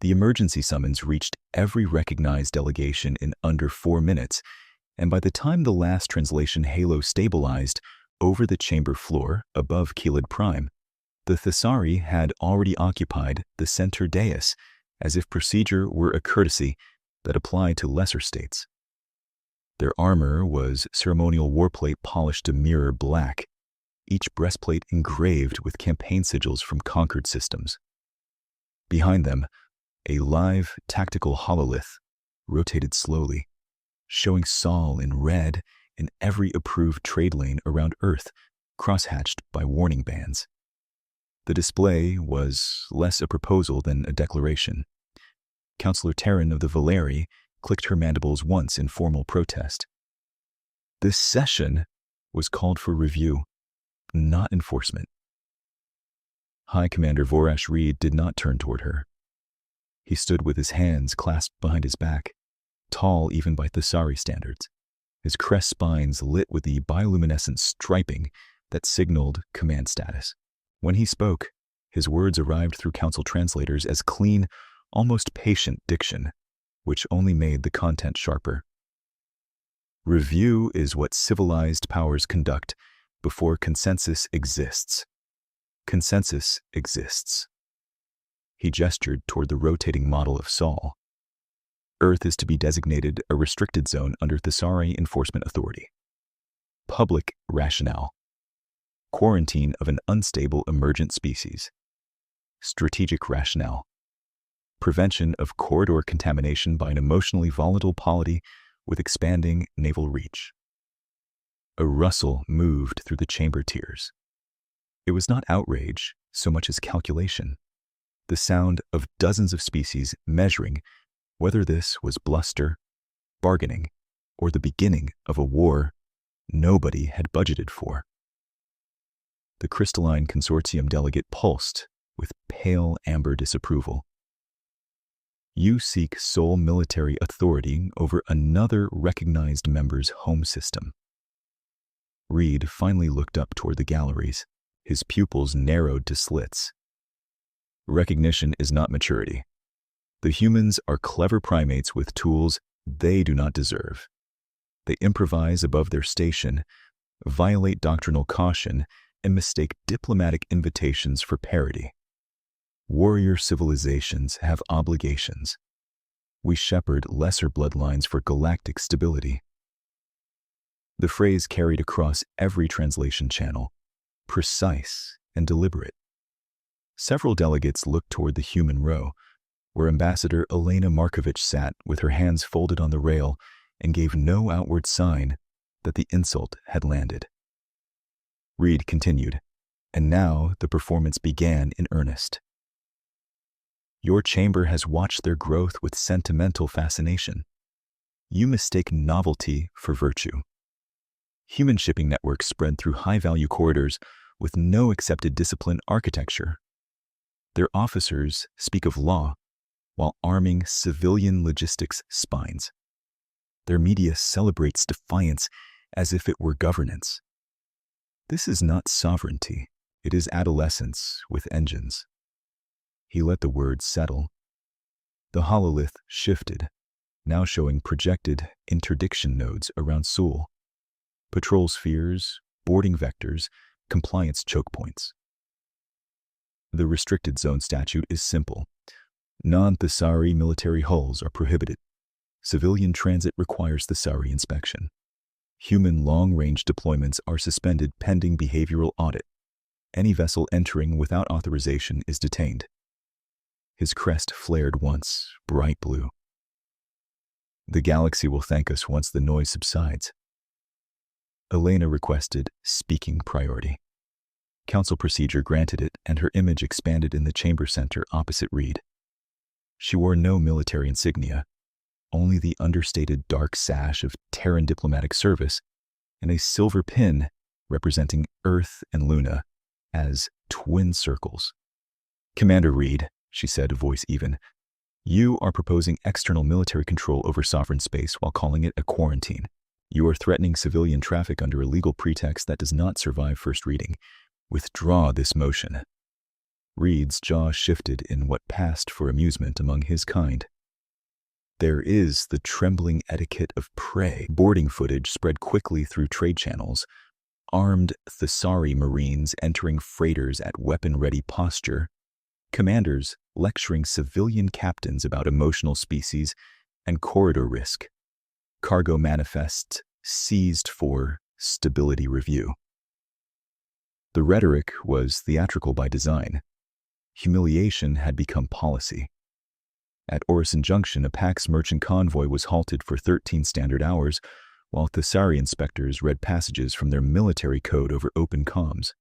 The emergency summons reached every recognized delegation in under 4 minutes, and by the time the last translation halo stabilized over the chamber floor above Keelid Prime, the Thesari had already occupied the center dais, as if procedure were a courtesy that applied to lesser states. Their armor was ceremonial warplate polished to mirror black, each breastplate engraved with campaign sigils from conquered systems. Behind them, a live tactical hololith rotated slowly, showing Sol in red in every approved trade lane around Earth, crosshatched by warning bands. The display was less a proposal than a declaration. Counselor Terran of the Valeri clicked her mandibles once in formal protest. This session was called for review, not enforcement. High Commander Vorash Reed did not turn toward her. He stood with his hands clasped behind his back, tall even by Thesari standards, his crest spines lit with the bioluminescent striping that signaled command status. When he spoke, his words arrived through council translators as clean, almost patient diction, which only made the content sharper. Review is what civilized powers conduct before consensus exists. Consensus exists. He gestured toward the rotating model of Sol. Earth is to be designated a restricted zone under Thesari Enforcement Authority. Public rationale. Quarantine of an unstable emergent species. Strategic rationale. Prevention of corridor contamination by an emotionally volatile polity with expanding naval reach. A rustle moved through the chamber tiers. It was not outrage so much as calculation, the sound of dozens of species measuring whether this was bluster, bargaining, or the beginning of a war nobody had budgeted for. The crystalline consortium delegate pulsed with pale amber disapproval. You seek sole military authority over another recognized member's home system. Reed finally looked up toward the galleries, his pupils narrowed to slits. Recognition is not maturity. The humans are clever primates with tools they do not deserve. They improvise above their station, violate doctrinal caution, and mistake diplomatic invitations for parody. Warrior civilizations have obligations. We shepherd lesser bloodlines for galactic stability. The phrase carried across every translation channel, precise and deliberate. Several delegates looked toward the human row, where Ambassador Elena Markovich sat with her hands folded on the rail and gave no outward sign that the insult had landed. Reed continued, and now the performance began in earnest. Your chamber has watched their growth with sentimental fascination. You mistake novelty for virtue. Human shipping networks spread through high-value corridors with no accepted discipline architecture. Their officers speak of law while arming civilian logistics spines. Their media celebrates defiance as if it were governance. This is not sovereignty, it is adolescence with engines. He let the words settle. The hololith shifted, now showing projected interdiction nodes around Sul. Patrol spheres, boarding vectors, compliance choke points. The restricted zone statute is simple. Non-Thesari military hulls are prohibited. Civilian transit requires Thesari inspection. Human long-range deployments are suspended pending behavioral audit. Any vessel entering without authorization is detained. His crest flared once, bright blue. The galaxy will thank us once the noise subsides. Elena requested speaking priority. Council procedure granted it, and her image expanded in the chamber center opposite Reed. She wore no military insignia, only the understated dark sash of Terran diplomatic service and a silver pin representing Earth and Luna as twin circles. Commander Reed, she said, voice even, you are proposing external military control over sovereign space while calling it a quarantine. You are threatening civilian traffic under a legal pretext that does not survive first reading. Withdraw this motion. Reed's jaw shifted in what passed for amusement among his kind. There is the trembling etiquette of prey. Boarding footage spread quickly through trade channels. Armed Thessari Marines entering freighters at weapon-ready posture. Commanders lecturing civilian captains about emotional species and corridor risk. Cargo manifests seized for stability review. The rhetoric was theatrical by design. Humiliation had become policy. At Orison Junction, a Pax merchant convoy was halted for 13 standard hours, while Thessari inspectors read passages from their military code over open comms.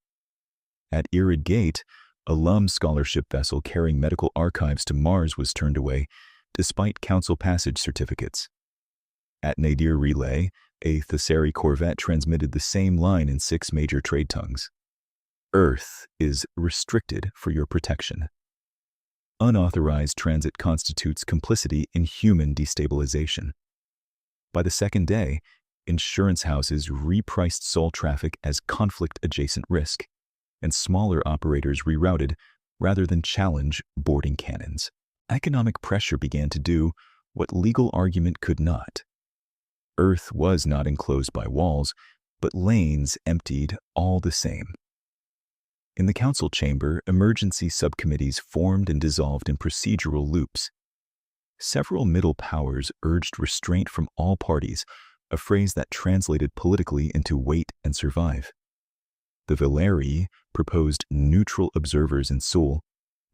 At Irid Gate, a LUM scholarship vessel carrying medical archives to Mars was turned away, despite council passage certificates. At Nadir Relay, a Thessari corvette transmitted the same line in 6 major trade tongues. Earth is restricted for your protection. Unauthorized transit constitutes complicity in human destabilization. By the second day, insurance houses repriced Sol traffic as conflict-adjacent risk, and smaller operators rerouted rather than challenge boarding cannons. Economic pressure began to do what legal argument could not. Earth was not enclosed by walls, but lanes emptied all the same. In the council chamber, emergency subcommittees formed and dissolved in procedural loops. Several middle powers urged restraint from all parties, a phrase that translated politically into wait and survive. The Valeri proposed neutral observers in Seoul,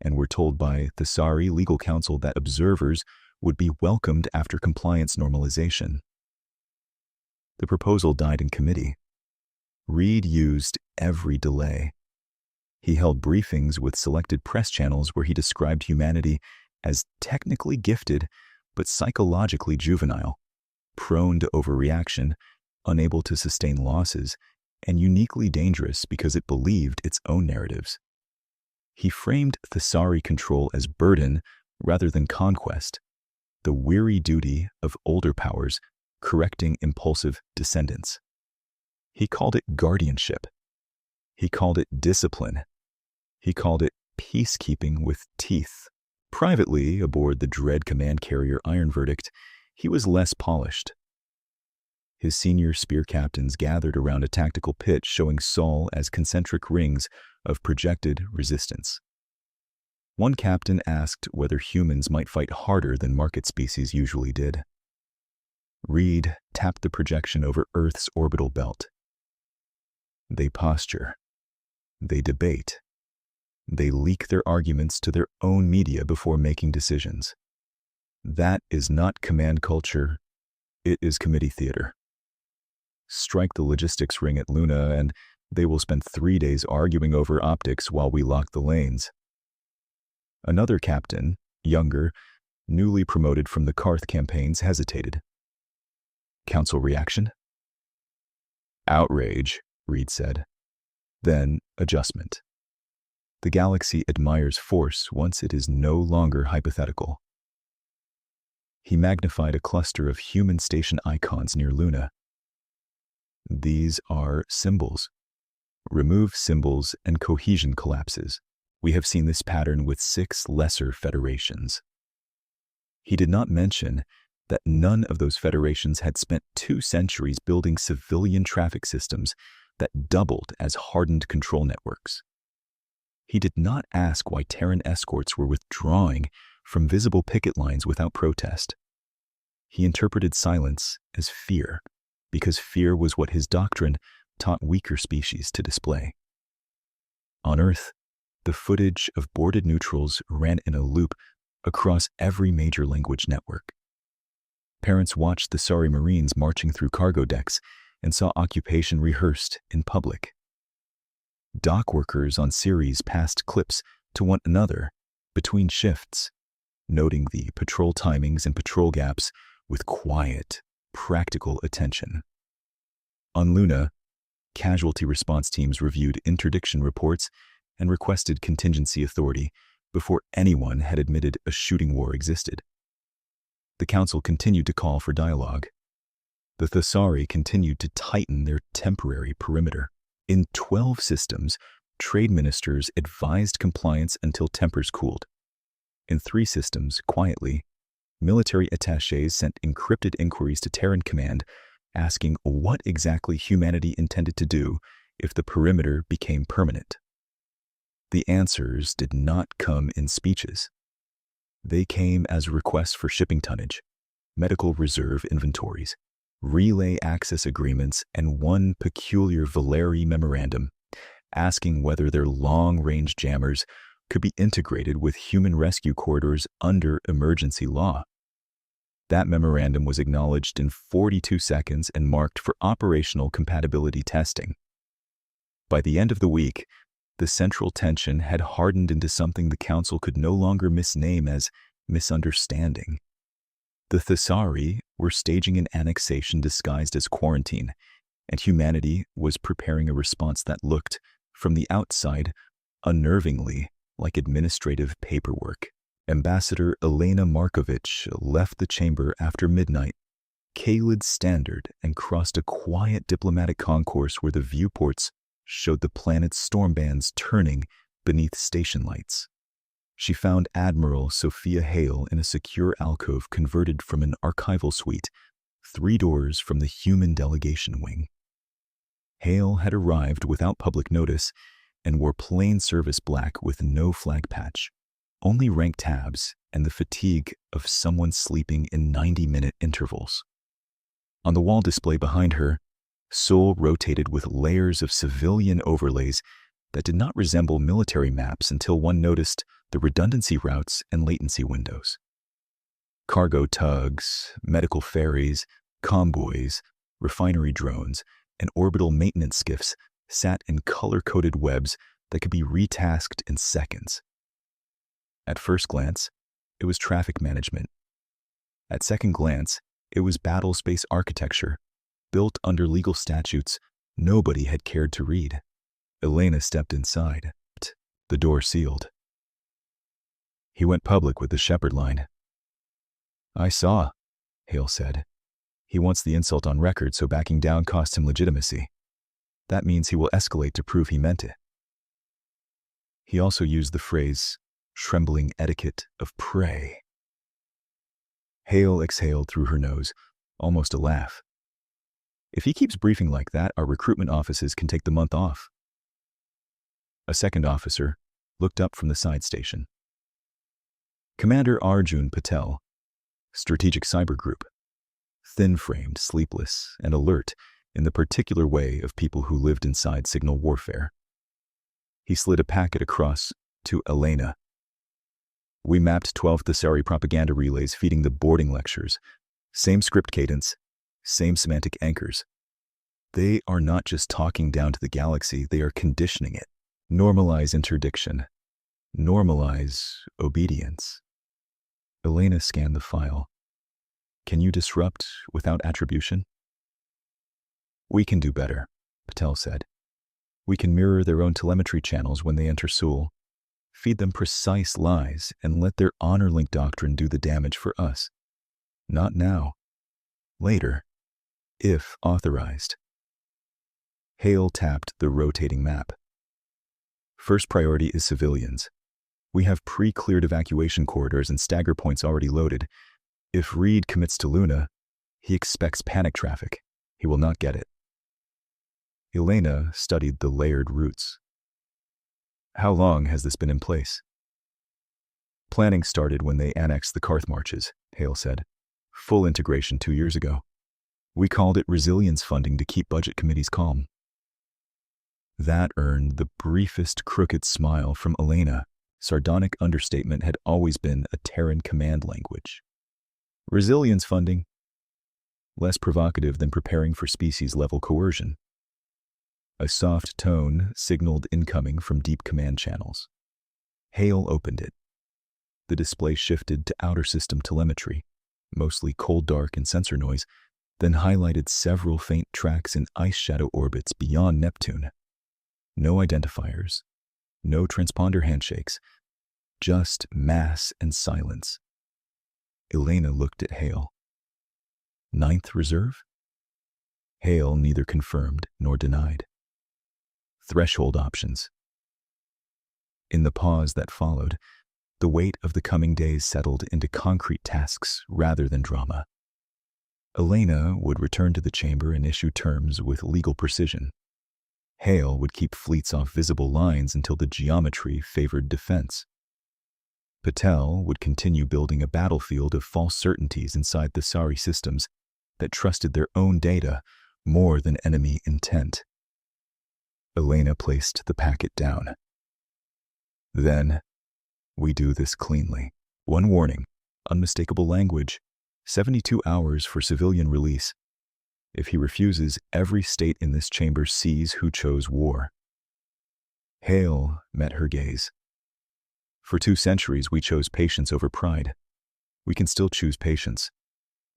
and were told by Thessari legal counsel that observers would be welcomed after compliance normalization. The proposal died in committee. Reed used every delay. He held briefings with selected press channels where he described humanity as technically gifted but psychologically juvenile, prone to overreaction, unable to sustain losses, and uniquely dangerous because it believed its own narratives. He framed Thessari control as burden rather than conquest, the weary duty of older powers correcting impulsive descendants. He called it guardianship. He called it discipline. He called it peacekeeping with teeth. Privately, aboard the dread command carrier Iron Verdict, he was less polished. His senior spear captains gathered around a tactical pit showing Sol as concentric rings of projected resistance. One captain asked whether humans might fight harder than market species usually did. Reed tapped the projection over Earth's orbital belt. They posture. They debate. They leak their arguments to their own media before making decisions. That is not command culture. It is committee theater. Strike the logistics ring at Luna, and they will spend 3 days arguing over optics while we lock the lanes. Another captain, younger, newly promoted from the Karth campaigns, hesitated. Council reaction? Outrage, Reed said. Then adjustment. The galaxy admires force once it is no longer hypothetical. He magnified a cluster of human station icons near Luna. These are symbols. Remove symbols and cohesion collapses. We have seen this pattern with 6 lesser federations. He did not mention that none of those federations had spent 2 centuries building civilian traffic systems that doubled as hardened control networks. He did not ask why Terran escorts were withdrawing from visible picket lines without protest. He interpreted silence as fear, because fear was what his doctrine taught weaker species to display. On Earth, the footage of boarded neutrals ran in a loop across every major language network. Parents watched the Thessari Marines marching through cargo decks and saw occupation rehearsed in public. Dock workers on Ceres passed clips to one another between shifts, noting the patrol timings and patrol gaps with quiet, practical attention. On Luna, casualty response teams reviewed interdiction reports and requested contingency authority before anyone had admitted a shooting war existed. The council continued to call for dialogue. The Thessari continued to tighten their temporary perimeter. In 12 systems, Trade ministers advised compliance until tempers cooled. In 3 systems, quietly, military attachés sent encrypted inquiries to Terran Command asking what exactly humanity intended to do if the perimeter became permanent. The answers did not come in speeches. They came as requests for shipping tonnage, medical reserve inventories, relay access agreements, and one peculiar Valeri memorandum asking whether their long-range jammers could be integrated with human rescue corridors under emergency law. That memorandum was acknowledged in 42 seconds and marked for operational compatibility testing. By the end of the week, the central tension had hardened into something the Council could no longer misname as misunderstanding. The Thesari were staging an annexation disguised as quarantine, and humanity was preparing a response that looked, from the outside, unnervingly like administrative paperwork. Ambassador Elena Markovich left the chamber after midnight, Kaled standard, and crossed a quiet diplomatic concourse where the viewports showed the planet's storm bands turning beneath station lights. She found Admiral Sophia Hale in a secure alcove converted from an archival suite, 3 doors from the human delegation wing. Hale had arrived without public notice and wore plain service black with no flag patch, only rank tabs and the fatigue of someone sleeping in 90-minute intervals. On the wall display behind her, Seoul rotated with layers of civilian overlays that did not resemble military maps until one noticed the redundancy routes and latency windows. Cargo tugs, medical ferries, convoys, refinery drones, and orbital maintenance skiffs sat in color-coded webs that could be retasked in seconds. At first glance, it was traffic management. At second glance, it was battle space architecture, built under legal statutes nobody had cared to read. Elena stepped inside. The door sealed. He went public with the Shepherd line. "I saw," Hale said. "He wants the insult on record, so backing down costs him legitimacy. That means he will escalate to prove he meant it." He also used the phrase, trembling etiquette of prey. Hale exhaled through her nose, almost a laugh. "If he keeps briefing like that, our recruitment offices can take the month off." A second officer looked up from the side station. Commander Arjun Patel, Strategic Cyber Group, thin-framed, sleepless, and alert in the particular way of people who lived inside signal warfare. He slid a packet across to Elena. "We mapped 12 Thesari propaganda relays feeding the boarding lectures. Same script cadence, same semantic anchors. They are not just talking down to the galaxy, they are conditioning it. Normalize interdiction. Normalize obedience." Elena scanned the file. "Can you disrupt without attribution?" "We can do better," Patel said. "We can mirror their own telemetry channels when they enter Seoul, feed them precise lies, and let their honor-link doctrine do the damage for us. Not now. Later, if authorized." Hale tapped the rotating map. "First priority is civilians. We have pre-cleared evacuation corridors and stagger points already loaded. If Reed commits to Luna, he expects panic traffic. He will not get it." Elena studied the layered routes. "How long has this been in place?" "Planning started when they annexed the Karth Marches," Hale said. "Full integration 2 years ago. We called it resilience funding to keep budget committees calm." That earned the briefest crooked smile from Elena. Sardonic understatement had always been a Terran command language. Resilience funding. Less provocative than preparing for species-level coercion. A soft tone signaled incoming from deep command channels. Hale opened it. The display shifted to outer system telemetry, mostly cold dark and sensor noise, then highlighted several faint tracks in ice shadow orbits beyond Neptune. No identifiers, no transponder handshakes, just mass and silence. Elena looked at Hale. "Ninth Reserve?" Hale neither confirmed nor denied. "Threshold options. In the pause that followed, the weight of the coming days settled into concrete tasks rather than drama. Elena would return to the chamber and issue terms with legal precision. Hale would keep fleets off visible lines until the geometry favored defense. Patel would continue building a battlefield of false certainties inside the Sari systems that trusted their own data more than enemy intent. Elena placed the packet down. Then, we do this cleanly. One warning, unmistakable language, 72 hours for civilian release. If he refuses, every state in this chamber sees who chose war. Hale met her gaze. For 2 centuries, we chose patience over pride. We can still choose patience,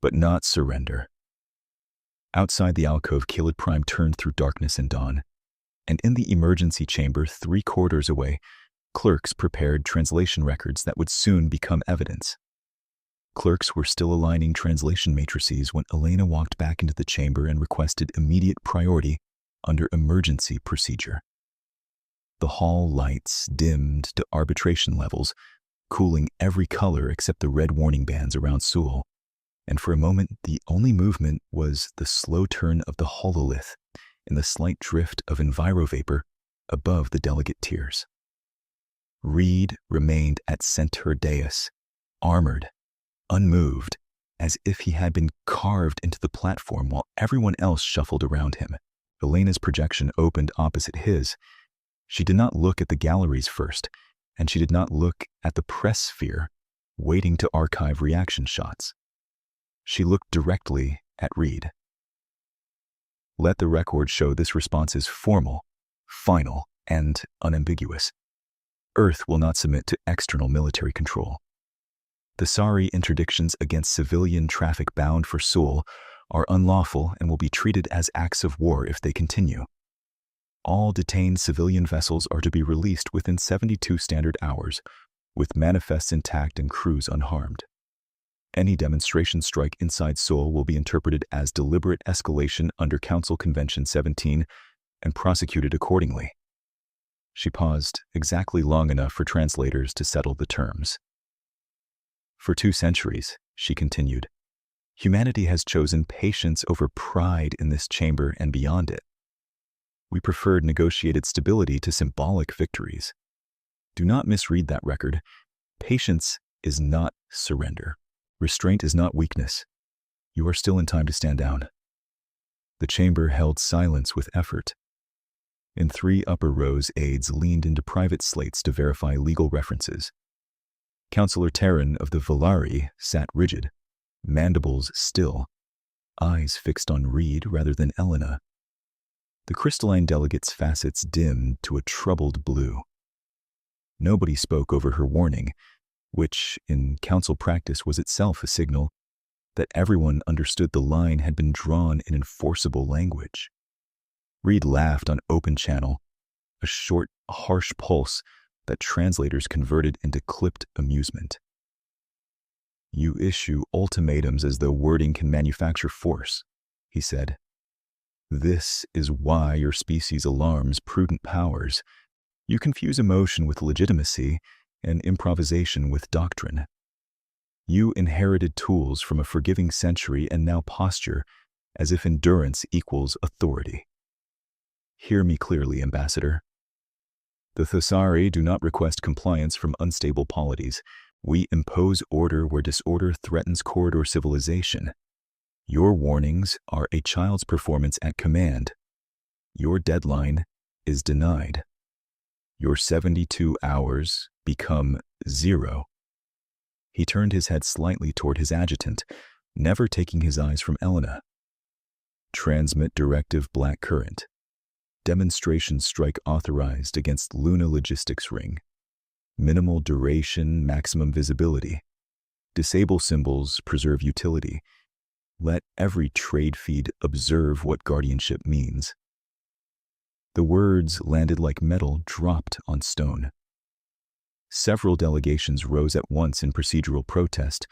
but not surrender. Outside the alcove, Keelid Prime turned through darkness and dawn, and in the emergency chamber 3 corridors away, clerks prepared translation records that would soon become evidence. Clerks were still aligning translation matrices when Elena walked back into the chamber and requested immediate priority under emergency procedure. The hall lights dimmed to arbitration levels, cooling every color except the red warning bands around Sewell, and for a moment the only movement was the slow turn of the hololith and the slight drift of envirovapor above the delegate tiers. Reed remained at center dais, armored, unmoved, as if he had been carved into the platform while everyone else shuffled around him. Elena's projection opened opposite his. She did not look at the galleries first, and she did not look at the press sphere, waiting to archive reaction shots. She looked directly at Reed. Let the record show this response is formal, final, and unambiguous. Earth will not submit to external military control. The Sari interdictions against civilian traffic bound for Sewell are unlawful and will be treated as acts of war if they continue. All detained civilian vessels are to be released within 72 standard hours, with manifests intact and crews unharmed. Any demonstration strike inside Sewell will be interpreted as deliberate escalation under Council Convention 17 and prosecuted accordingly. She paused exactly long enough for translators to settle the terms. For 2 centuries, she continued, humanity has chosen patience over pride in this chamber and beyond it. We preferred negotiated stability to symbolic victories. Do not misread that record. Patience is not surrender. Restraint is not weakness. You are still in time to stand down. The chamber held silence with effort. In 3 upper rows, aides leaned into private slates to verify legal references. Councillor Terran of the Valari sat rigid, mandibles still, eyes fixed on Reed rather than Elena. The crystalline delegate's facets dimmed to a troubled blue. Nobody spoke over her warning, which, in council practice, was itself a signal that everyone understood the line had been drawn in enforceable language. Reed laughed on open channel, a short, harsh pulse that translators converted into clipped amusement. You issue ultimatums as though wording can manufacture force, he said. This is why your species alarms prudent powers. You confuse emotion with legitimacy and improvisation with doctrine. You inherited tools from a forgiving century and now posture as if endurance equals authority. Hear me clearly, Ambassador. The Thesari do not request compliance from unstable polities. We impose order where disorder threatens corridor civilization. Your warnings are a child's performance at command. Your deadline is denied. Your 72 hours become 0. He turned his head slightly toward his adjutant, never taking his eyes from Elena. Transmit directive Black Current. Demonstration strike authorized against Luna Logistics Ring. Minimal duration, maximum visibility. Disable symbols, preserve utility. Let every trade feed observe what guardianship means. The words landed like metal dropped on stone. Several delegations rose at once in procedural protest,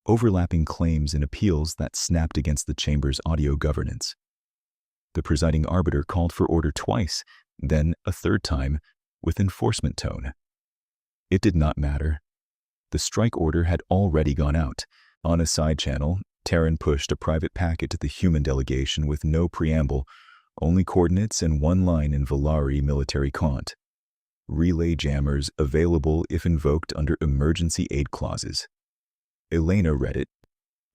overlapping claims and appeals that snapped against the chamber's audio governance. The presiding arbiter called for order twice, then a third time, with enforcement tone. It did not matter. The strike order had already gone out. On a side channel, Terran pushed a private packet to the human delegation with no preamble, only coordinates and one line in Valari military cont. Relay jammers available if invoked under emergency aid clauses. Elena read it,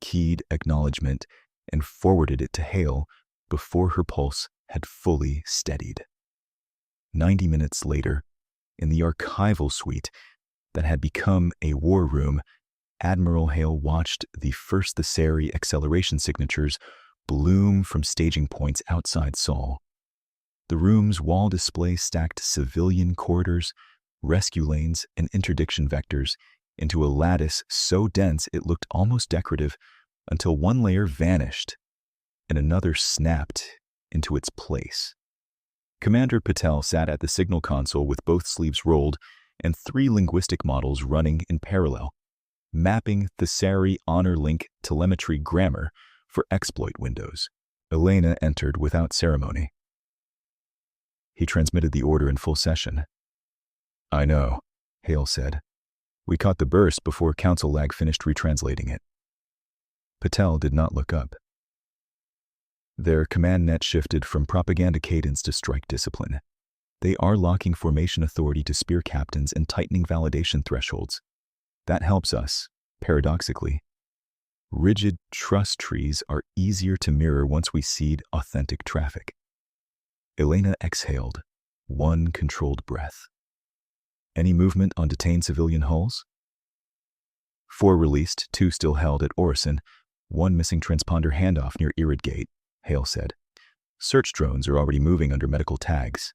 keyed acknowledgement, and forwarded it to Hale before her pulse had fully steadied. 90 minutes later, in the archival suite that had become a war room, Admiral Hale watched the first Thessari acceleration signatures bloom from staging points outside Sol. The room's wall display stacked civilian corridors, rescue lanes, and interdiction vectors into a lattice so dense it looked almost decorative until one layer vanished and another snapped into its place. Commander Patel sat at the signal console with both sleeves rolled and 3 linguistic models running in parallel, mapping Thessari Honor Link telemetry grammar for exploit windows. Elena entered without ceremony. He transmitted the order in full session. "I know," Hale said. "We caught the burst before Council Lag finished retranslating it." Patel did not look up. Their command net shifted from propaganda cadence to strike discipline. They are locking formation authority to spear captains and tightening validation thresholds. That helps us, paradoxically. Rigid trust trees are easier to mirror once we seed authentic traffic. Elena exhaled, one controlled breath. Any movement on detained civilian hulls? 4 released, 2 still held at Orison, 1 missing transponder handoff near Irid Gate, Hale said. Search drones are already moving under medical tags.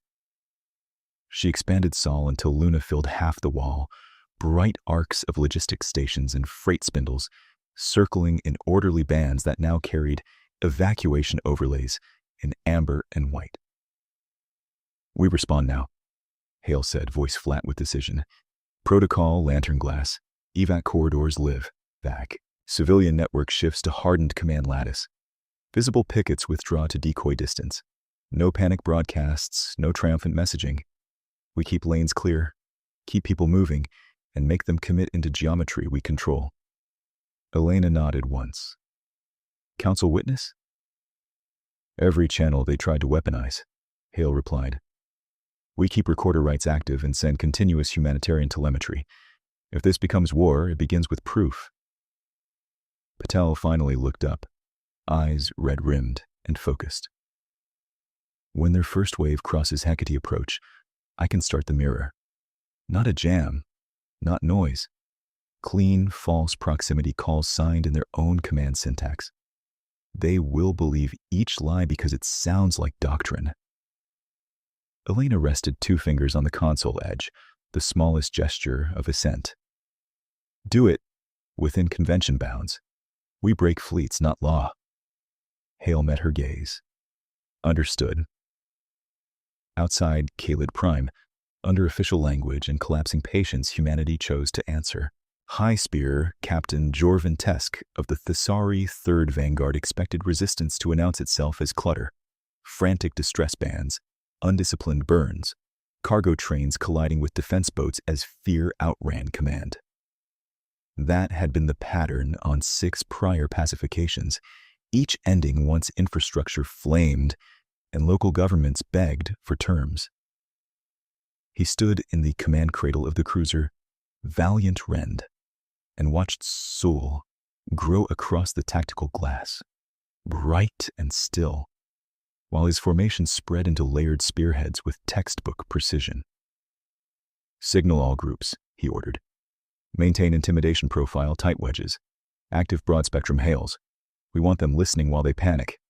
She expanded Sol until Luna filled half the wall, bright arcs of logistics stations and freight spindles, circling in orderly bands that now carried evacuation overlays in amber and white. "We respond now," Hale said, voice flat with decision. "Protocol, lantern glass. Evac corridors live. Vac. Civilian network shifts to hardened command lattice. Visible pickets withdraw to decoy distance. No panic broadcasts, no triumphant messaging. We keep lanes clear, keep people moving, and make them commit into geometry we control." Elena nodded once. "Council witness?" "Every channel they tried to weaponize," Hale replied. "We keep recorder rights active and send continuous humanitarian telemetry. If this becomes war, it begins with proof." Patel finally looked up, eyes red-rimmed and focused. "When their first wave crosses Hecate approach, I can start the mirror. Not a jam, not noise. Clean, false proximity calls signed in their own command syntax. They will believe each lie because it sounds like doctrine." Elena rested 2 fingers on the console edge, the smallest gesture of assent. "Do it within convention bounds. We break fleets, not law." Hale met her gaze. "Understood." Outside Kalid Prime, under official language and collapsing patience, humanity chose to answer. High Spear Captain Jorvan Tesk of the Thessari 3rd Vanguard expected resistance to announce itself as clutter, frantic distress bands, undisciplined burns, cargo trains colliding with defense boats as fear outran command. That had been the pattern on 6 prior pacifications, each ending once infrastructure flamed and local governments begged for terms. He stood in the command cradle of the cruiser Valiant Rend and watched Sul grow across the tactical glass, bright and still, while his formation spread into layered spearheads with textbook precision. "Signal all groups," he ordered. "Maintain intimidation profile, tight wedges. Active broad-spectrum hails. We want them listening while they panic."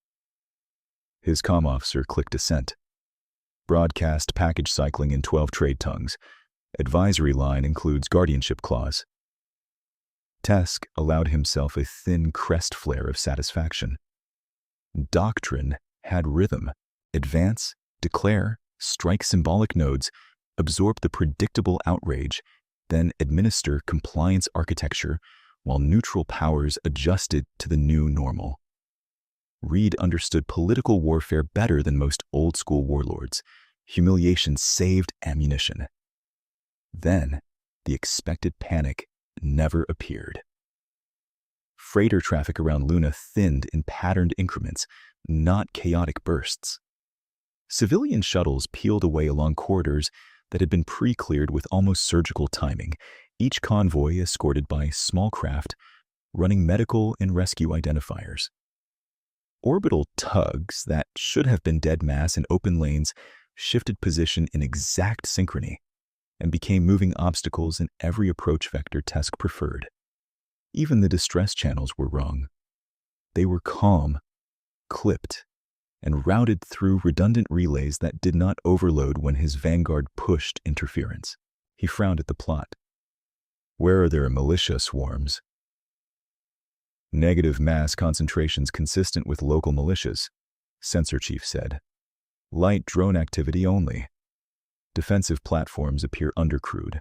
His comm officer clicked assent. "Broadcast package cycling in 12 trade tongues. Advisory line includes guardianship clause." Tesk allowed himself a thin crest flare of satisfaction. Doctrine had rhythm. Advance, declare, strike symbolic nodes, absorb the predictable outrage, then administer compliance architecture while neutral powers adjusted to the new normal. Reed understood political warfare better than most old-school warlords. Humiliation saved ammunition. Then, the expected panic never appeared. Freighter traffic around Luna thinned in patterned increments, not chaotic bursts. Civilian shuttles peeled away along corridors that had been pre-cleared with almost surgical timing, each convoy escorted by small craft running medical and rescue identifiers. Orbital tugs that should have been dead mass in open lanes shifted position in exact synchrony and became moving obstacles in every approach vector Tesk preferred. Even the distress channels were wrong. They were calm, clipped, and routed through redundant relays that did not overload when his vanguard pushed interference. He frowned at the plot. Where are there militia swarms? Negative mass concentrations consistent with local militias, Sensor Chief said. Light drone activity only. Defensive platforms appear undercrewed.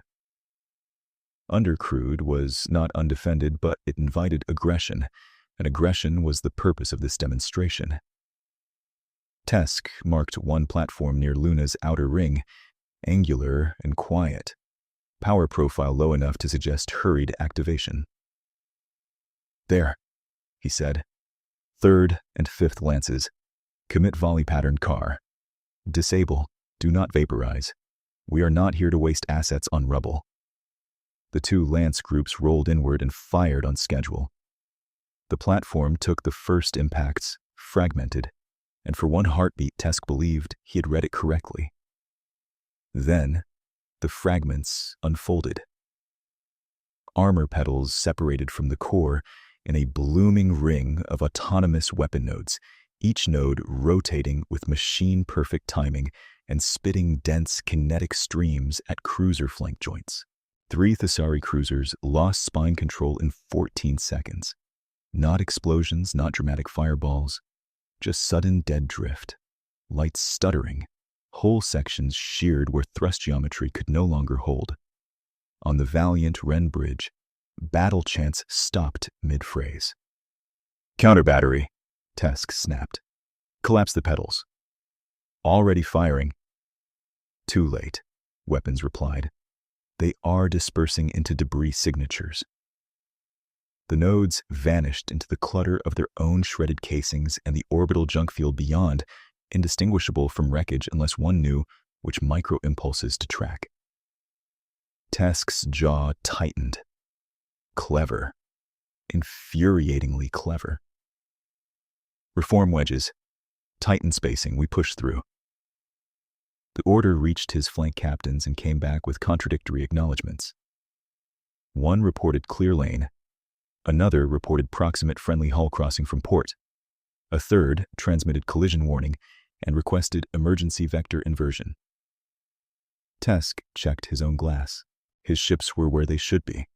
Undercrewed was not undefended, but it invited aggression, and aggression was the purpose of this demonstration. Tesk marked one platform near Luna's outer ring, angular and quiet, power profile low enough to suggest hurried activation. There, he said. 3rd and 5th Lances. Commit volley patterned car. Disable. Do not vaporize. We are not here to waste assets on rubble. The 2 Lance groups rolled inward and fired on schedule. The platform took the first impacts, fragmented, and for one heartbeat Tesk believed he had read it correctly. Then, the fragments unfolded. Armor petals separated from the core in a blooming ring of autonomous weapon nodes, each node rotating with machine-perfect timing and spitting dense kinetic streams at cruiser flank joints. 3 Thesari cruisers lost spine control in 14 seconds. Not explosions, not dramatic fireballs, just sudden dead drift. Lights stuttering, whole sections sheared where thrust geometry could no longer hold. On the Valiant Wren Bridge, battle chants stopped mid-phrase. Counter battery, Tesk snapped. Collapse the pedals. Already firing. Too late, weapons replied. They are dispersing into debris signatures. The nodes vanished into the clutter of their own shredded casings and the orbital junk field beyond, indistinguishable from wreckage unless one knew which micro-impulses to track. Tesk's jaw tightened. Clever. Infuriatingly clever. Reform wedges. Tighten spacing, we push through. The order reached his flank captains and came back with contradictory acknowledgments. One reported clear lane. Another reported proximate friendly hull crossing from port. A third transmitted collision warning and requested emergency vector inversion. Tesk checked his own glass. His ships were where they should be.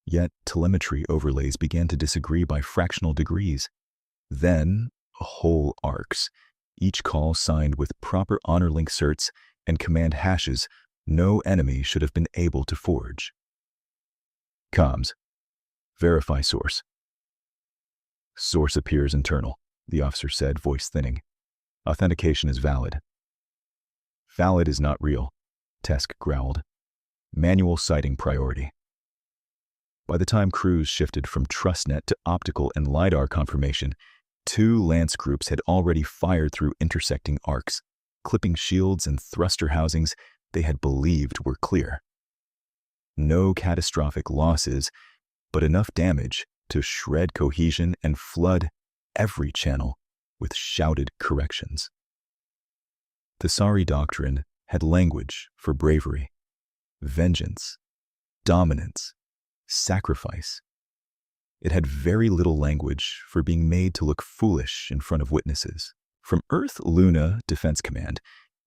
Yet telemetry overlays began to disagree by fractional degrees. Then, whole arcs, each call signed with proper honor link certs and command hashes no enemy should have been able to forge. Comms. Verify source. Source appears internal, the officer said, voice thinning. Authentication is valid. Valid is not real, Tesk growled. Manual sighting priority. By the time crews shifted from TrustNet to optical and LiDAR confirmation, 2 Lance groups had already fired through intersecting arcs, clipping shields and thruster housings they had believed were clear. No catastrophic losses, but enough damage to shred cohesion and flood every channel with shouted corrections. The Sari doctrine had language for bravery, vengeance, dominance, sacrifice. It had very little language for being made to look foolish in front of witnesses. From Earth Luna Defense Command,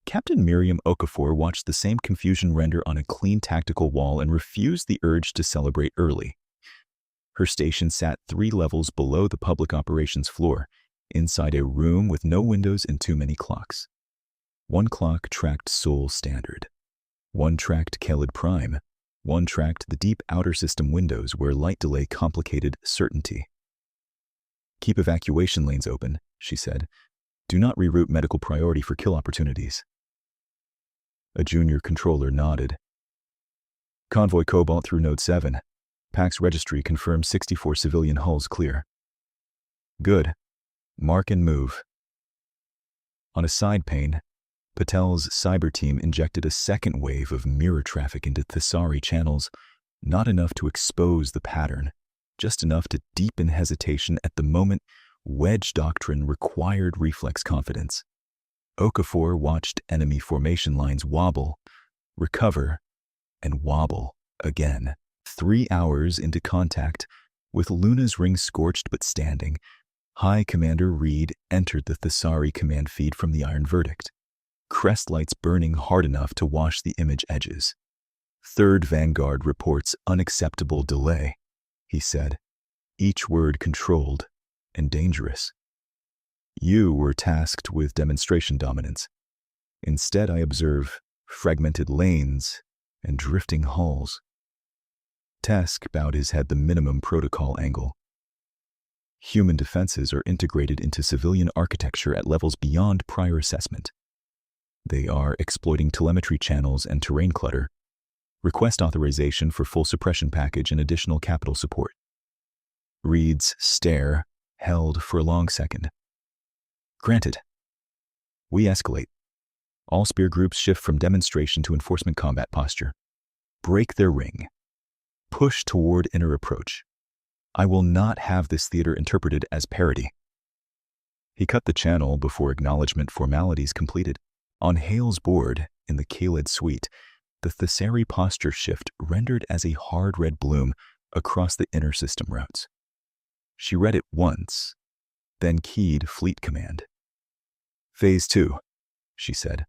Captain Miriam Okafor watched the same confusion render on a clean tactical wall and refused the urge to celebrate early. Her station sat 3 levels below the public operations floor, inside a room with no windows and too many clocks. One clock tracked Sol Standard. One tracked Kelid Prime. One tracked the deep outer system windows where light delay complicated certainty. Keep evacuation lanes open, she said. Do not reroute medical priority for kill opportunities. A junior controller nodded. Convoy Cobalt through Node 7. PAX registry confirms 64 civilian hulls clear. Good. Mark and move. On a side pane, Patel's cyber team injected a second wave of mirror traffic into Thesari channels, not enough to expose the pattern, just enough to deepen hesitation at the moment wedge doctrine required reflex confidence. Okafor watched enemy formation lines wobble, recover, and wobble again. 3 hours into contact, with Luna's ring scorched but standing, High Commander Reed entered the Thesari command feed from the Iron Verdict, crest lights burning hard enough to wash the image edges. Third Vanguard reports unacceptable delay, he said, each word controlled and dangerous. You were tasked with demonstration dominance. Instead, I observe fragmented lanes and drifting hulls. Tesk bowed his head the minimum protocol angle. Human defenses are integrated into civilian architecture at levels beyond prior assessment. They are exploiting telemetry channels and terrain clutter. Request authorization for full suppression package and additional capital support. Reed's stare held for a long second. Granted. We escalate. All spear groups shift from demonstration to enforcement combat posture. Break their ring. Push toward inner approach. I will not have this theater interpreted as parody. He cut the channel before acknowledgement formalities completed. On Hale's board, in the Khaled suite, the Thesari posture shift rendered as a hard red bloom across the inner system routes. She read it once, then keyed Fleet Command. Phase 2, she said.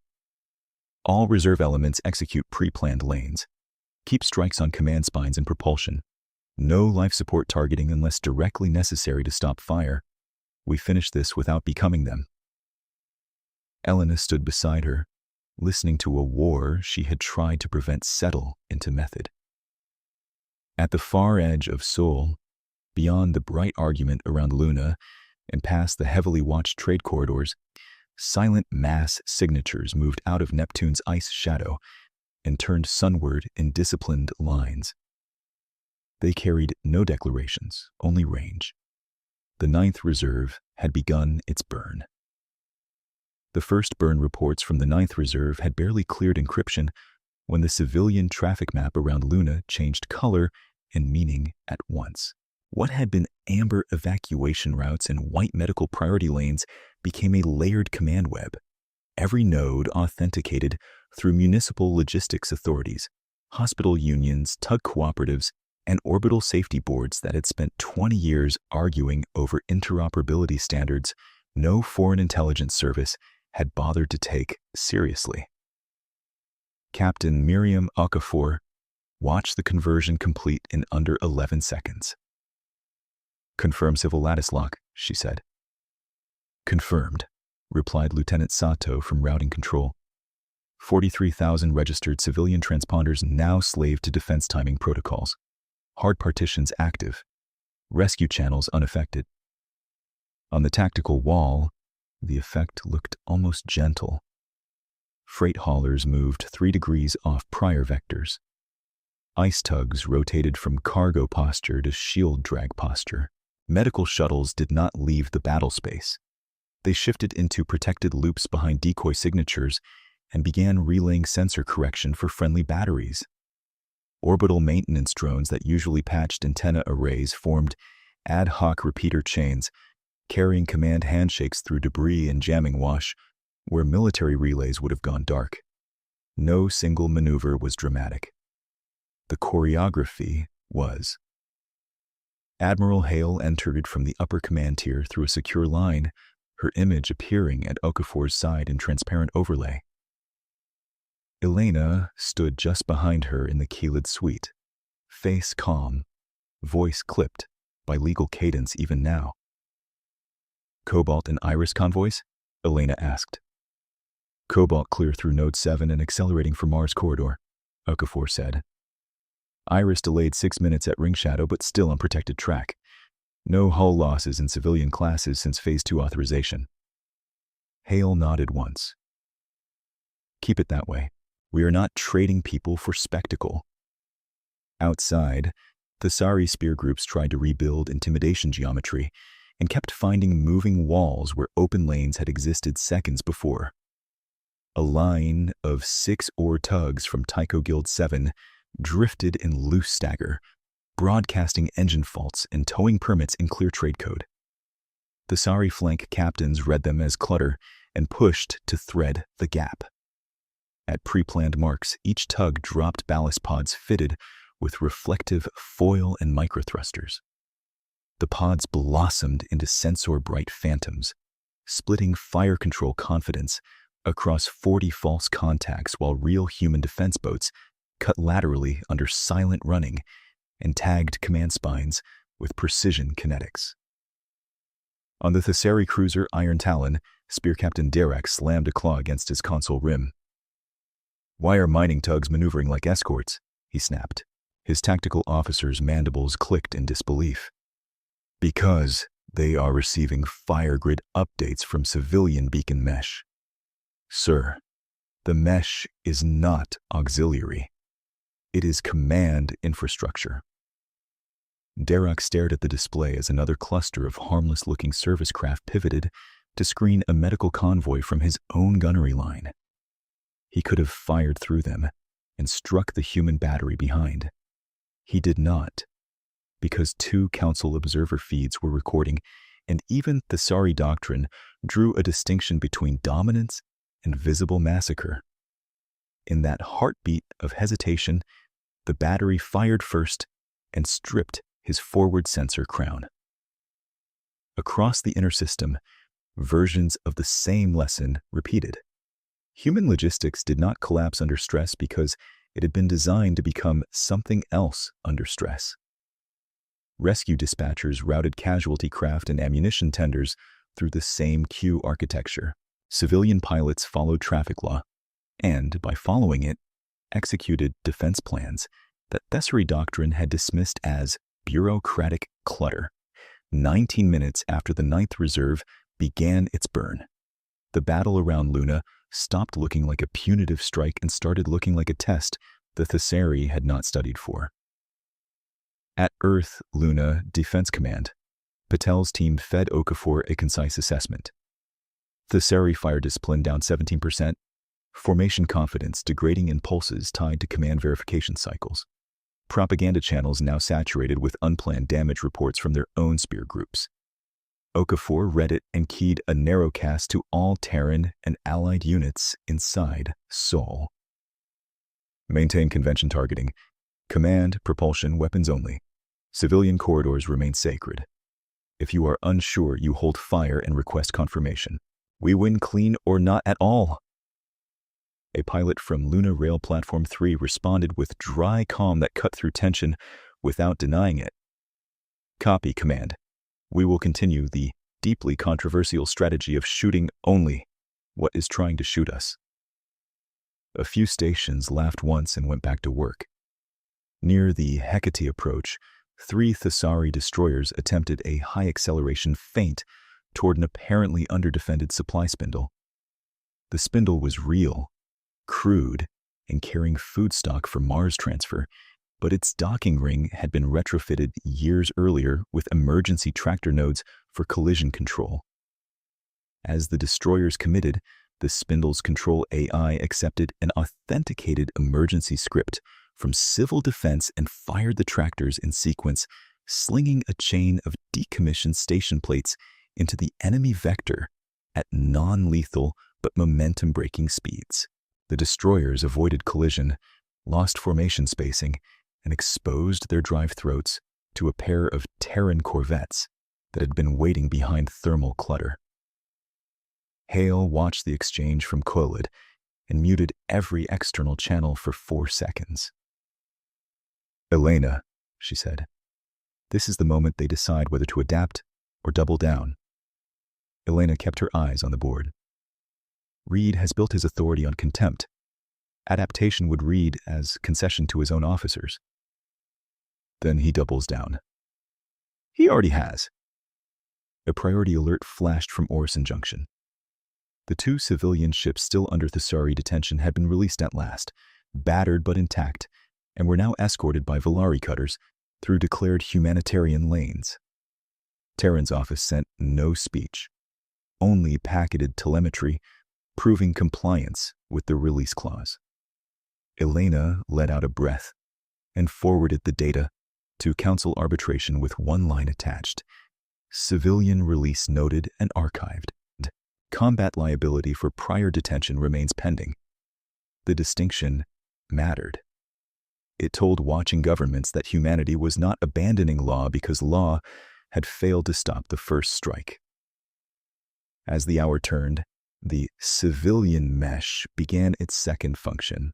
All reserve elements execute pre-planned lanes. Keep strikes on command spines and propulsion. No life support targeting unless directly necessary to stop fire. We finish this without becoming them. Elena stood beside her, listening to a war she had tried to prevent settle into method. At the far edge of Seoul, beyond the bright argument around Luna and past the heavily watched trade corridors, silent mass signatures moved out of Neptune's ice shadow and turned sunward in disciplined lines. They carried no declarations, only range. The 9th Reserve had begun its burn. The first burn reports from the 9th Reserve had barely cleared encryption when the civilian traffic map around Luna changed color and meaning at once. What had been amber evacuation routes and white medical priority lanes became a layered command web, every node authenticated through municipal logistics authorities, hospital unions, tug cooperatives, and orbital safety boards that had spent 20 years arguing over interoperability standards no foreign intelligence service had bothered to take seriously. Captain Miriam Okafor watched the conversion complete in under 11 seconds. Confirm civil lattice lock, she said. Confirmed, replied Lieutenant Sato from routing control. 43,000 registered civilian transponders now slave to defense timing protocols. Hard partitions active. Rescue channels unaffected. On the tactical wall, the effect looked almost gentle. Freight haulers moved 3 degrees off prior vectors. Ice tugs rotated from cargo posture to shield drag posture. Medical shuttles did not leave the battle space. They shifted into protected loops behind decoy signatures and began relaying sensor correction for friendly batteries. Orbital maintenance drones that usually patched antenna arrays formed ad hoc repeater chains, carrying command handshakes through debris and jamming wash, where military relays would have gone dark. No single maneuver was dramatic. The choreography was. Admiral Hale entered from the upper command tier through a secure line, her image appearing at Okafor's side in transparent overlay. Elena stood just behind her in the Khaled suite, face calm, voice clipped by legal cadence even now. Cobalt and Iris convoys? Elena asked. Cobalt clear through Node 7 and accelerating for Mars corridor, Okafor said. Iris delayed 6 minutes at Ring Shadow but still on protected track. No hull losses in civilian classes since Phase 2 authorization. Hale nodded once. Keep it that way. We are not trading people for spectacle. Outside, Thesari spear groups tried to rebuild intimidation geometry and kept finding moving walls where open lanes had existed seconds before. A line of 6 oar tugs from Tycho Guild 7 drifted in loose stagger, broadcasting engine faults and towing permits in clear trade code. Thesari flank captains read them as clutter and pushed to thread the gap. At pre-planned marks, each tug dropped ballast pods fitted with reflective foil and microthrusters. The pods blossomed into sensor-bright phantoms, splitting fire control confidence across 40 false contacts while real human defense boats cut laterally under silent running and tagged command spines with precision kinetics. On the Thesari cruiser Iron Talon, Spear Captain Derek slammed a claw against his console rim. "Why are mining tugs maneuvering like escorts?" he snapped. His tactical officer's mandibles clicked in disbelief. "Because they are receiving fire grid updates from civilian beacon mesh. Sir, the mesh is not auxiliary. It is command infrastructure." Derek stared at the display as another cluster of harmless-looking service craft pivoted to screen a medical convoy from his own gunnery line. He could have fired through them and struck the human battery behind. He did not, because 2 Council observer feeds were recording, and even Thesari doctrine drew a distinction between dominance and visible massacre. In that heartbeat of hesitation, the battery fired first and stripped his forward sensor crown. Across the inner system, versions of the same lesson repeated. Human logistics did not collapse under stress because it had been designed to become something else under stress. Rescue dispatchers routed casualty craft and ammunition tenders through the same queue architecture. Civilian pilots followed traffic law, and by following it, executed defense plans that Thesari doctrine had dismissed as bureaucratic clutter. 19 minutes after the 9th Reserve began its burn, the battle around Luna stopped looking like a punitive strike and started looking like a test the Thesari had not studied for. At Earth Luna Defense Command, Patel's team fed Okafor a concise assessment. Thesari fire discipline down 17%, formation confidence degrading in pulses tied to command verification cycles. Propaganda channels now saturated with unplanned damage reports from their own spear groups. Okafor read it and keyed a narrowcast to all Terran and allied units inside Sol. Maintain convention targeting. Command, propulsion, weapons only. Civilian corridors remain sacred. If you are unsure, you hold fire and request confirmation. We win clean or not at all. A pilot from Luna Rail Platform 3 responded with dry calm that cut through tension without denying it. Copy, Command. We will continue the deeply controversial strategy of shooting only what is trying to shoot us. A few stations laughed once and went back to work. Near the Hecate approach, 3 Thesari destroyers attempted a high-acceleration feint toward an apparently underdefended supply spindle. The spindle was real, crude, and carrying food stock for Mars transfer, but its docking ring had been retrofitted years earlier with emergency tractor nodes for collision control. As the destroyers committed, the spindle's control AI accepted an authenticated emergency script from civil defense and fired the tractors in sequence, slinging a chain of decommissioned station plates into the enemy vector at non-lethal but momentum-breaking speeds. The destroyers avoided collision, lost formation spacing, and exposed their drive throats to a pair of Terran corvettes that had been waiting behind thermal clutter. Hale watched the exchange from Kolid and muted every external channel for 4 seconds. "Elena," she said, "this is the moment they decide whether to adapt or double down." Elena kept her eyes on the board. "Reed has built his authority on contempt. Adaptation would read as concession to his own officers." "Then he doubles down." "He already has." A priority alert flashed from Orison Junction. The 2 civilian ships still under Thesari detention had been released at last, battered but intact, and were now escorted by Volari cutters through declared humanitarian lanes. Terran's office sent no speech, only packeted telemetry proving compliance with the release clause. Elena let out a breath and forwarded the data to council arbitration with one line attached: civilian release noted and archived. Combat liability for prior detention remains pending. The distinction mattered. It told watching governments that humanity was not abandoning law because law had failed to stop the first strike. As the hour turned, the civilian mesh began its second function.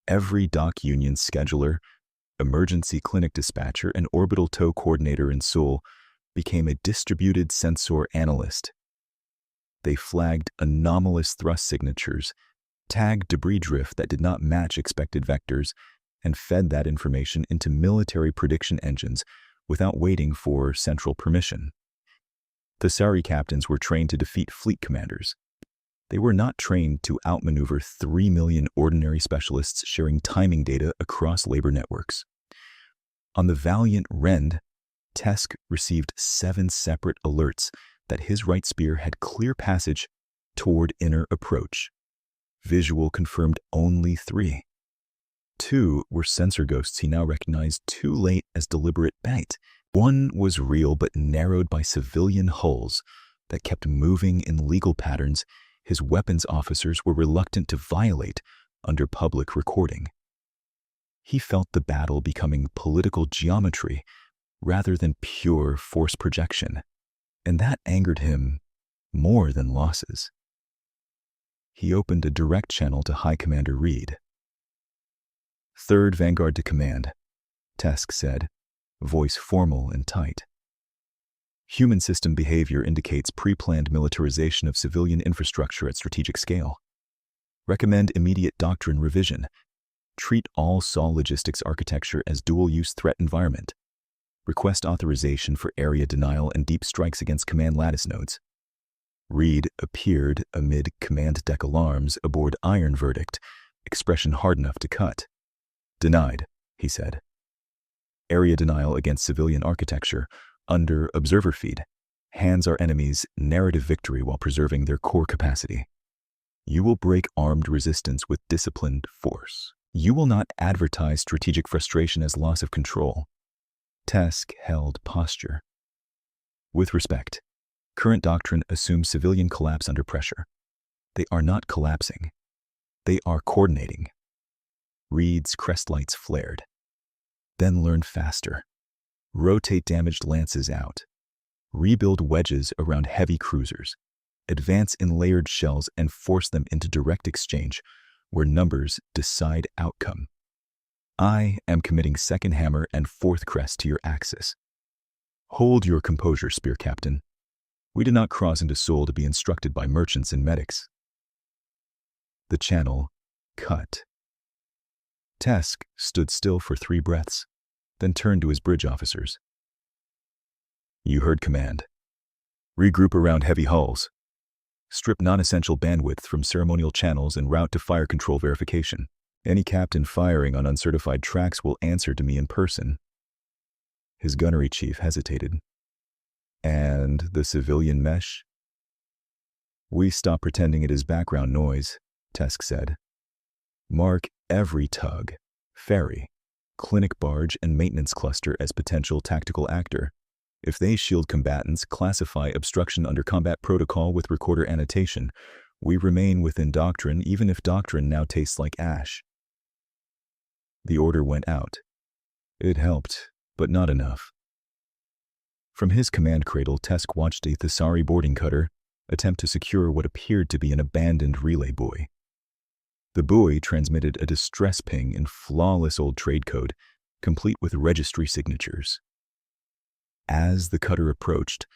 Every dock union scheduler, emergency clinic dispatcher, and orbital tow coordinator in Seoul became a distributed sensor analyst. They flagged anomalous thrust signatures, tagged debris drift that did not match expected vectors, and fed that information into military prediction engines without waiting for central permission. Thesari captains were trained to defeat fleet commanders. They were not trained to outmaneuver 3 million ordinary specialists sharing timing data across labor networks. On the valiant Rend, Tesk received 7 separate alerts that his right spear had clear passage toward inner approach. Visual confirmed only 3. 2 were sensor ghosts he now recognized too late as deliberate bait. 1 was real but narrowed by civilian hulls that kept moving in legal patterns his weapons officers were reluctant to violate under public recording. He felt the battle becoming political geometry rather than pure force projection, and that angered him more than losses. He opened a direct channel to High Commander Reed. "3rd Vanguard to command," Tesk said, voice formal and tight. "Human system behavior indicates pre-planned militarization of civilian infrastructure at strategic scale. Recommend immediate doctrine revision. Treat all Sol logistics architecture as dual-use threat environment. Request authorization for area denial and deep strikes against command lattice nodes." Reed appeared amid command deck alarms aboard Iron Verdict, expression hard enough to cut. "Denied," he said. "Area denial against civilian architecture under observer feed hands our enemies narrative victory while preserving their core capacity. You will break armed resistance with disciplined force. You will not advertise strategic frustration as loss of control." Tesk held posture. "With respect, current doctrine assumes civilian collapse under pressure. They are not collapsing. They are coordinating." Reed's crest lights flared. "Then learn faster. Rotate damaged lances out. Rebuild wedges around heavy cruisers. Advance in layered shells and force them into direct exchange where numbers decide outcome. I am committing 2nd Hammer and 4th Crest to your axis. Hold your composure, Spear Captain. We did not cross into Seoul to be instructed by merchants and medics." The channel cut. Tesk stood still for 3 breaths, then turned to his bridge officers. "You heard command. Regroup around heavy hulls. Strip non-essential bandwidth from ceremonial channels and route to fire control verification. Any captain firing on uncertified tracks will answer to me in person." His gunnery chief hesitated. "And the civilian mesh?" "We stop pretending it is background noise," Tesk said. "Mark every tug, ferry, clinic barge, and maintenance cluster as potential tactical actor. If they shield combatants, classify obstruction under combat protocol with recorder annotation. We remain within doctrine even if doctrine now tastes like ash." The order went out. It helped, but not enough. From his command cradle, Tesk watched a Thesari boarding cutter attempt to secure what appeared to be an abandoned relay buoy. The buoy transmitted a distress ping in flawless old trade code, complete with registry signatures. As the cutter approached,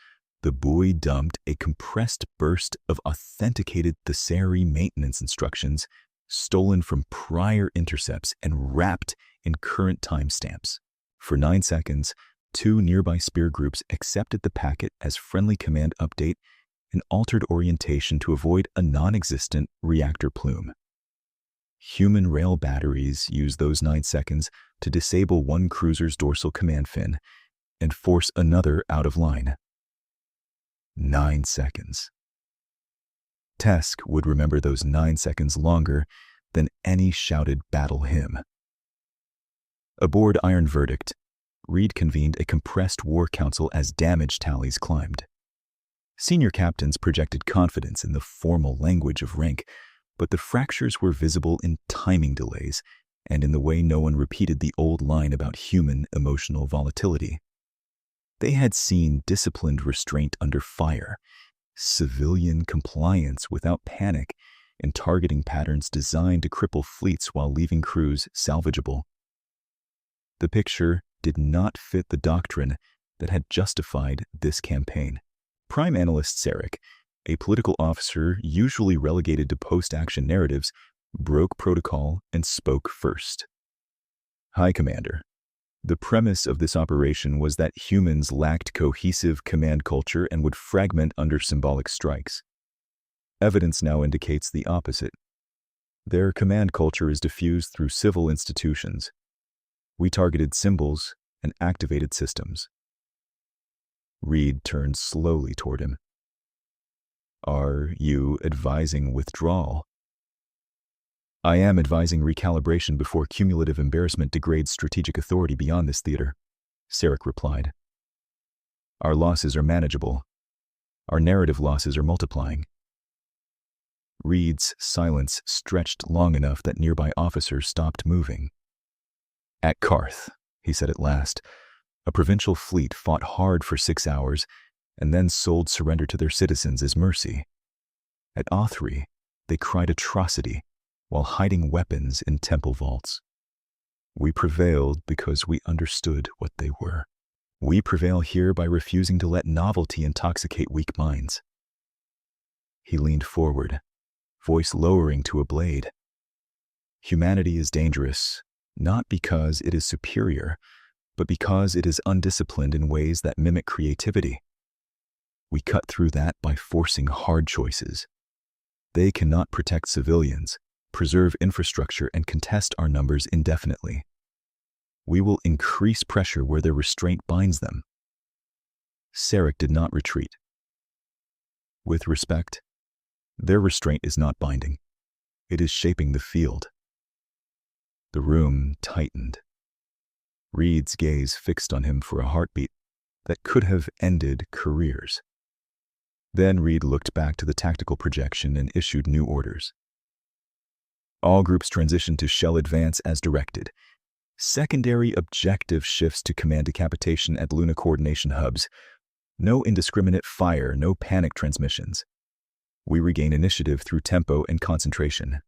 the buoy dumped a compressed burst of authenticated Thesari maintenance instructions stolen from prior intercepts and wrapped in current timestamps. For 9 seconds, 2 nearby spear groups accepted the packet as friendly command update and altered orientation to avoid a non-existent reactor plume. Human rail batteries use those 9 seconds to disable one cruiser's dorsal command fin and force another out of line. 9 seconds. Tesk would remember those 9 seconds longer than any shouted battle hymn. Aboard Iron Verdict, Reed convened a compressed war council as damage tallies climbed. Senior captains projected confidence in the formal language of rank, but the fractures were visible in timing delays and in the way no one repeated the old line about human emotional volatility. They had seen disciplined restraint under fire, civilian compliance without panic, and targeting patterns designed to cripple fleets while leaving crews salvageable. The picture did not fit the doctrine that had justified this campaign. Prime Analyst Sarek, a political officer usually relegated to post-action narratives, broke protocol and spoke first. High Commander, the premise of this operation was that humans lacked cohesive command culture and would fragment under symbolic strikes. Evidence now indicates the opposite. Their command culture is diffused through civil institutions. We targeted symbols and activated systems. Reed turned slowly toward him. Are you advising withdrawal? I am advising recalibration before cumulative embarrassment degrades strategic authority beyond this theater, Sarek replied. Our losses are manageable. Our narrative losses are multiplying. Reed's silence stretched long enough that nearby officers stopped moving. At Karth, he said at last, a provincial fleet fought hard for 6 hours and then sold surrender to their citizens as mercy. At Othri, they cried atrocity while hiding weapons in temple vaults. We prevailed because we understood what they were. We prevail here by refusing to let novelty intoxicate weak minds. He leaned forward, voice lowering to a blade. Humanity is dangerous, not because it is superior, but because it is undisciplined in ways that mimic creativity. We cut through that by forcing hard choices. They cannot protect civilians, preserve infrastructure, and contest our numbers indefinitely. We will increase pressure where their restraint binds them. Sarek did not retreat. With respect, their restraint is not binding. It is shaping the field. The room tightened. Reed's gaze fixed on him for a heartbeat that could have ended careers. Then Reed looked back to the tactical projection and issued new orders. All groups transition to shell advance as directed. Secondary objective shifts to command decapitation at Luna coordination hubs. No indiscriminate fire, no panic transmissions. We regain initiative through tempo and concentration.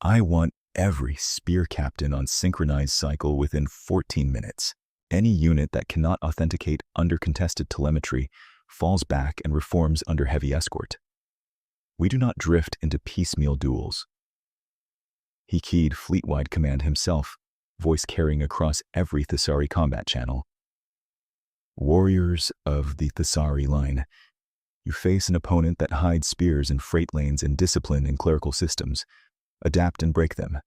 I want every spear captain on synchronized cycle within 14 minutes. Any unit that cannot authenticate under contested telemetry falls back and reforms under heavy escort. We do not drift into piecemeal duels. He keyed fleet-wide command himself, voice carrying across every Thesari combat channel. Warriors of the Thesari line, you face an opponent that hides spears in freight lanes and discipline in clerical systems. Adapt and break them.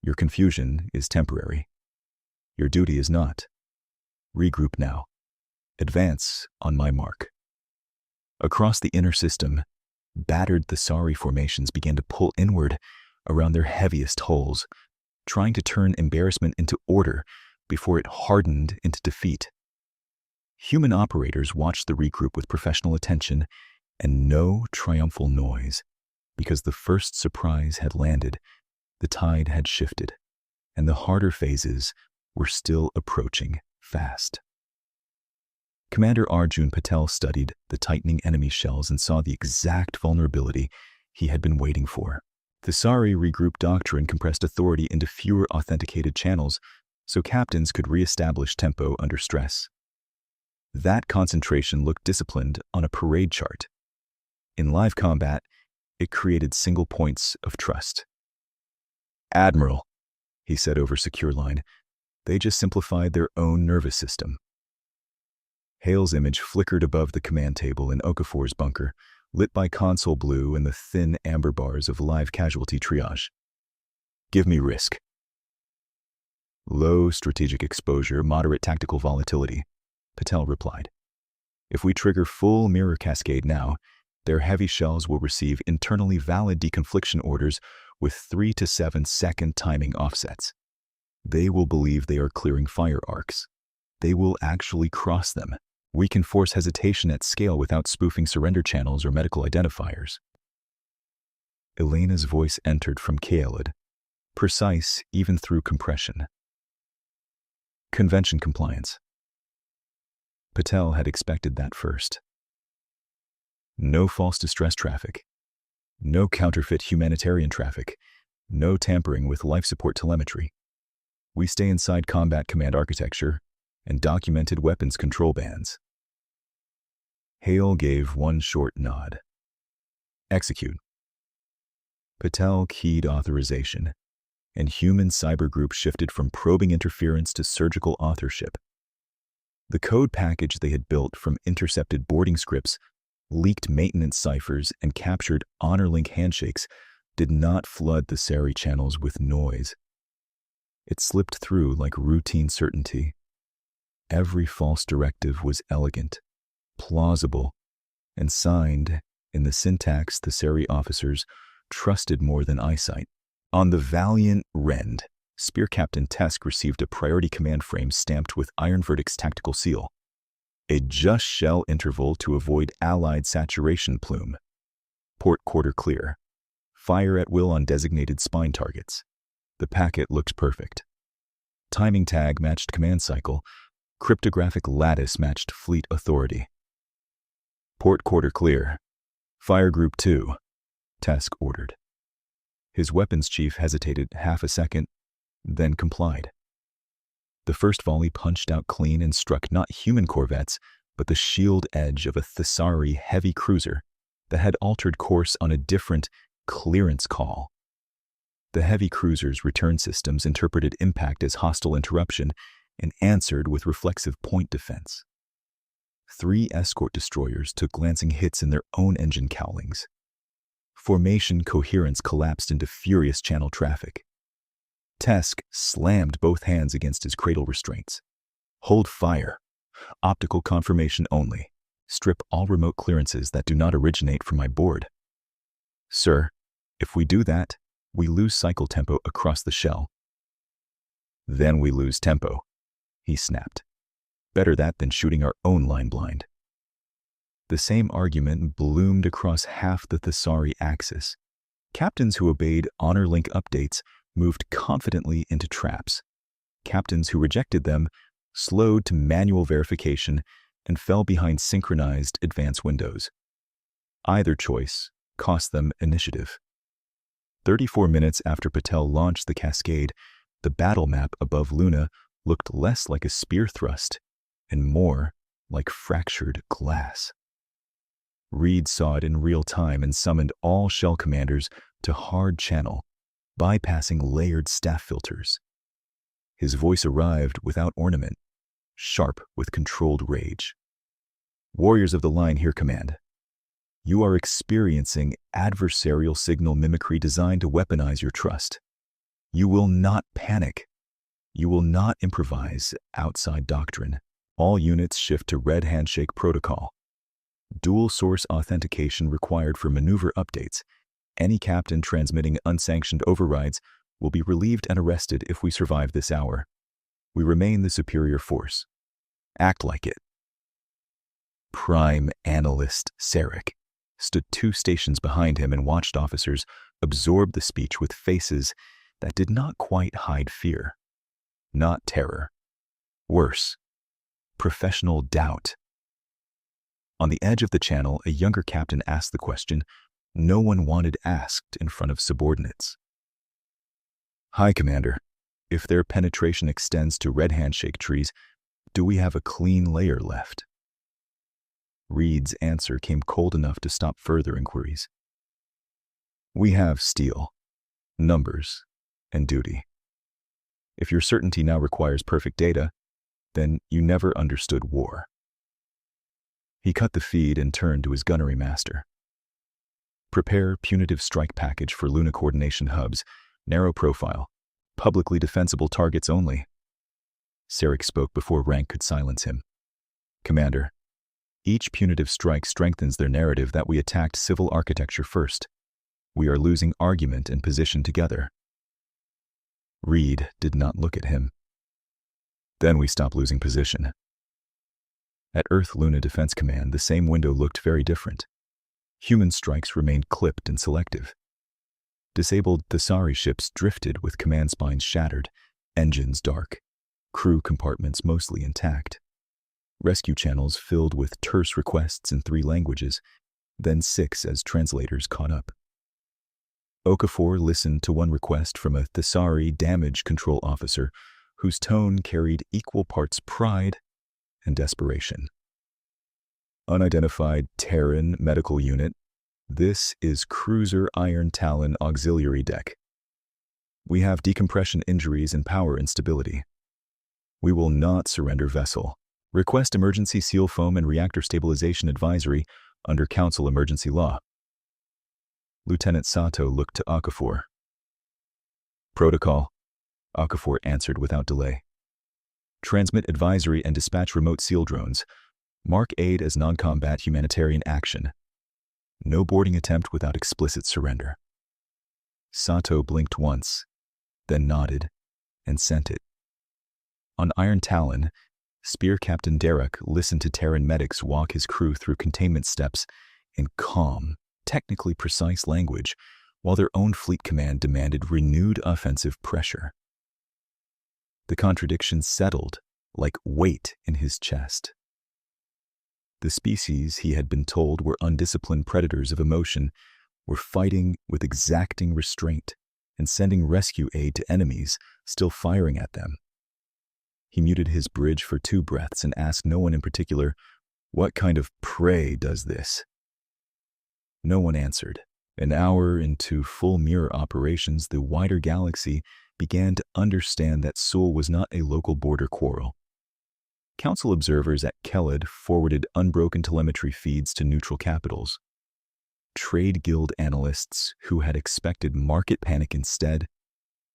Your confusion is temporary. Your duty is not. Regroup now. Advance on my mark. Across the inner system, battered Thesari formations began to pull inward around their heaviest holes, trying to turn embarrassment into order before it hardened into defeat. Human operators watched the regroup with professional attention and no triumphal noise, because the first surprise had landed, the tide had shifted, and the harder phases were still approaching fast. Commander Arjun Patel studied the tightening enemy shells and saw the exact vulnerability he had been waiting for. Thesari regroup doctrine compressed authority into fewer authenticated channels so captains could re-establish tempo under stress. That concentration looked disciplined on a parade chart. In live combat, it created single points of trust. Admiral, he said over secure line, they just simplified their own nervous system. Hale's image flickered above the command table in Okafor's bunker, lit by console blue and the thin amber bars of live casualty triage. Give me risk. Low strategic exposure, moderate tactical volatility, Patel replied. If we trigger full mirror cascade now, their heavy shells will receive internally valid deconfliction orders with 3 to 7 second timing offsets. They will believe they are clearing fire arcs. They will actually cross them. We can force hesitation at scale without spoofing surrender channels or medical identifiers. Elena's voice entered from Kaelid, precise even through compression. Convention compliance. Patel had expected that first. No false distress traffic. No counterfeit humanitarian traffic. No tampering with life support telemetry. We stay inside combat command architecture and documented weapons control bands. Hale gave one short nod. Execute. Patel keyed authorization, and human cyber group shifted from probing interference to surgical authorship. The code package they had built from intercepted boarding scripts, leaked maintenance ciphers, and captured honor-link handshakes did not flood the Sari channels with noise. It slipped through like routine certainty. Every false directive was elegant, plausible, and signed in the syntax the Sari officers trusted more than eyesight. On the Valiant Rend, Spear Captain Tesk received a priority command frame stamped with Iron Verdict's tactical seal. A just shell interval to avoid Allied saturation plume. Port quarter clear. Fire at will on designated spine targets. The packet looked perfect. Timing tag matched command cycle. Cryptographic lattice matched fleet authority. Port quarter clear. Fire group 2, Tesk ordered. His weapons chief hesitated half a second, then complied. The first volley punched out clean and struck not human corvettes, but the shield edge of a Thessari heavy cruiser that had altered course on a different clearance call. The heavy cruiser's return systems interpreted impact as hostile interruption and answered with reflexive point defense. 3 escort destroyers took glancing hits in their own engine cowlings. Formation coherence collapsed into furious channel traffic. Tesk slammed both hands against his cradle restraints. Hold fire. Optical confirmation only. Strip all remote clearances that do not originate from my board. Sir, if we do that, we lose cycle tempo across the shell. Then we lose tempo, he snapped. Better that than shooting our own line blind. The same argument bloomed across half the Thessari axis. Captains who obeyed honor link updates moved confidently into traps. Captains who rejected them slowed to manual verification and fell behind synchronized advance windows. Either choice cost them initiative. 34 minutes after Patel launched the cascade, the battle map above Luna looked less like a spear thrust and more like fractured glass. Reed saw it in real time and summoned all shell commanders to hard channel, bypassing layered staff filters. His voice arrived without ornament, sharp with controlled rage. Warriors of the line, hear command. You are experiencing adversarial signal mimicry designed to weaponize your trust. You will not panic. You will not improvise outside doctrine. All units shift to red handshake protocol. Dual source authentication required for maneuver updates. Any captain transmitting unsanctioned overrides will be relieved and arrested if we survive this hour. We remain the superior force. Act like it. Prime Analyst Sarek stood 2 stations behind him and watched officers absorb the speech with faces that did not quite hide fear. Not terror. Worse, professional doubt. On the edge of the channel, a younger captain asked the question no one wanted asked in front of subordinates. Hi, Commander. If their penetration extends to red handshake trees, do we have a clean layer left? Reed's answer came cold enough to stop further inquiries. We have steel, numbers, and duty. If your certainty now requires perfect data, then you never understood war. He cut the feed and turned to his gunnery master. Prepare punitive strike package for Luna coordination hubs, Narrow profile. Publicly defensible targets only. Sarek spoke before Rank could silence him. Commander, each punitive strike strengthens their narrative that we attacked civil architecture first. We are losing argument and position together. Reed did not look at him. Then we stop losing position. At Earth-Luna Defense Command, the same window looked very different. Human strikes remained clipped and selective. Disabled Thesari ships drifted with command spines shattered, engines dark, crew compartments mostly intact. Rescue channels filled with terse requests in 3 languages, then 6 as translators caught up. Okafor listened to one request from a Thesari damage control officer whose tone carried equal parts pride and desperation. Unidentified Terran medical unit. This is Cruiser Iron Talon auxiliary deck. We have decompression injuries and power instability. We will not surrender vessel. Request emergency seal foam and reactor stabilization advisory under Council emergency law. Lieutenant Sato looked to Okafor. Protocol. Okafor answered without delay. Transmit advisory and dispatch remote seal drones. Mark aid as non-combat humanitarian action. No boarding attempt without explicit surrender. Sato blinked once, then nodded, and sent it. On Iron Talon, Spear Captain Derek listened to Terran medics walk his crew through containment steps in calm, technically precise language, while their own fleet command demanded renewed offensive pressure. The contradiction settled like weight in his chest. The species he had been told were undisciplined predators of emotion were fighting with exacting restraint and sending rescue aid to enemies still firing at them. He muted his bridge for 2 breaths and asked no one in particular, "What kind of prey does this?" No one answered. An hour into full mirror operations, the wider galaxy began to understand that Sul was not a local border quarrel. Council observers at Keled forwarded unbroken telemetry feeds to neutral capitals. Trade guild analysts who had expected market panic instead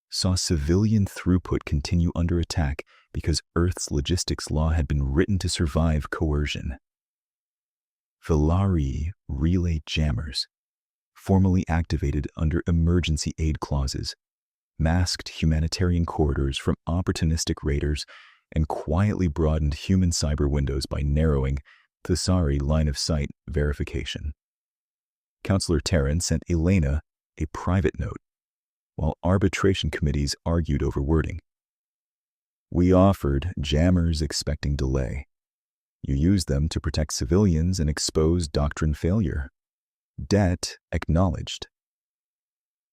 saw civilian throughput continue under attack because Earth's logistics law had been written to survive coercion. Velari relay jammers, formally activated under emergency aid clauses, masked humanitarian corridors from opportunistic raiders and quietly broadened human cyber windows by narrowing Thesari line of sight verification. Counselor Terran sent Elena a private note, while arbitration committees argued over wording. We offered jammers expecting delay. You used them to protect civilians and expose doctrine failure. Debt acknowledged.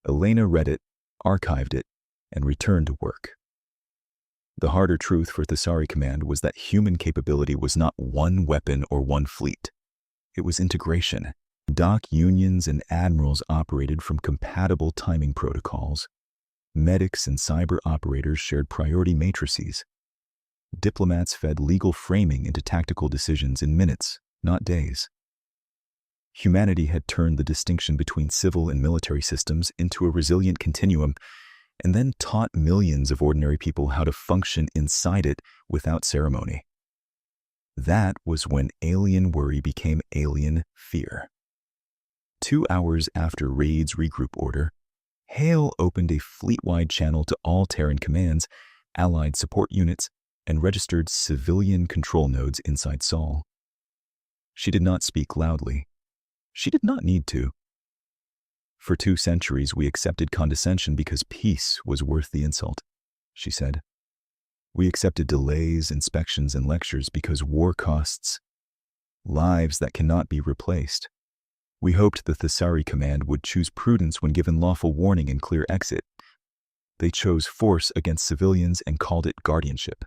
Elena read it, archived it, and returned to work. The harder truth for Thesari Command was that human capability was not one weapon or one fleet. It was integration. Dock unions and admirals operated from compatible timing protocols. Medics and cyber operators shared priority matrices. Diplomats fed legal framing into tactical decisions in minutes, not days. Humanity had turned the distinction between civil and military systems into a resilient continuum and then taught millions of ordinary people how to function inside it without ceremony. That was when alien worry became alien fear. 2 hours after Raid's regroup order, Hale opened a fleet-wide channel to all Terran commands, allied support units, and registered civilian control nodes inside Sol. She did not speak loudly. She did not need to. For 2 centuries we accepted condescension because peace was worth the insult, she said. We accepted delays, inspections, and lectures because war costs lives that cannot be replaced. We hoped the Thesari Command would choose prudence when given lawful warning and clear exit. They chose force against civilians and called it guardianship.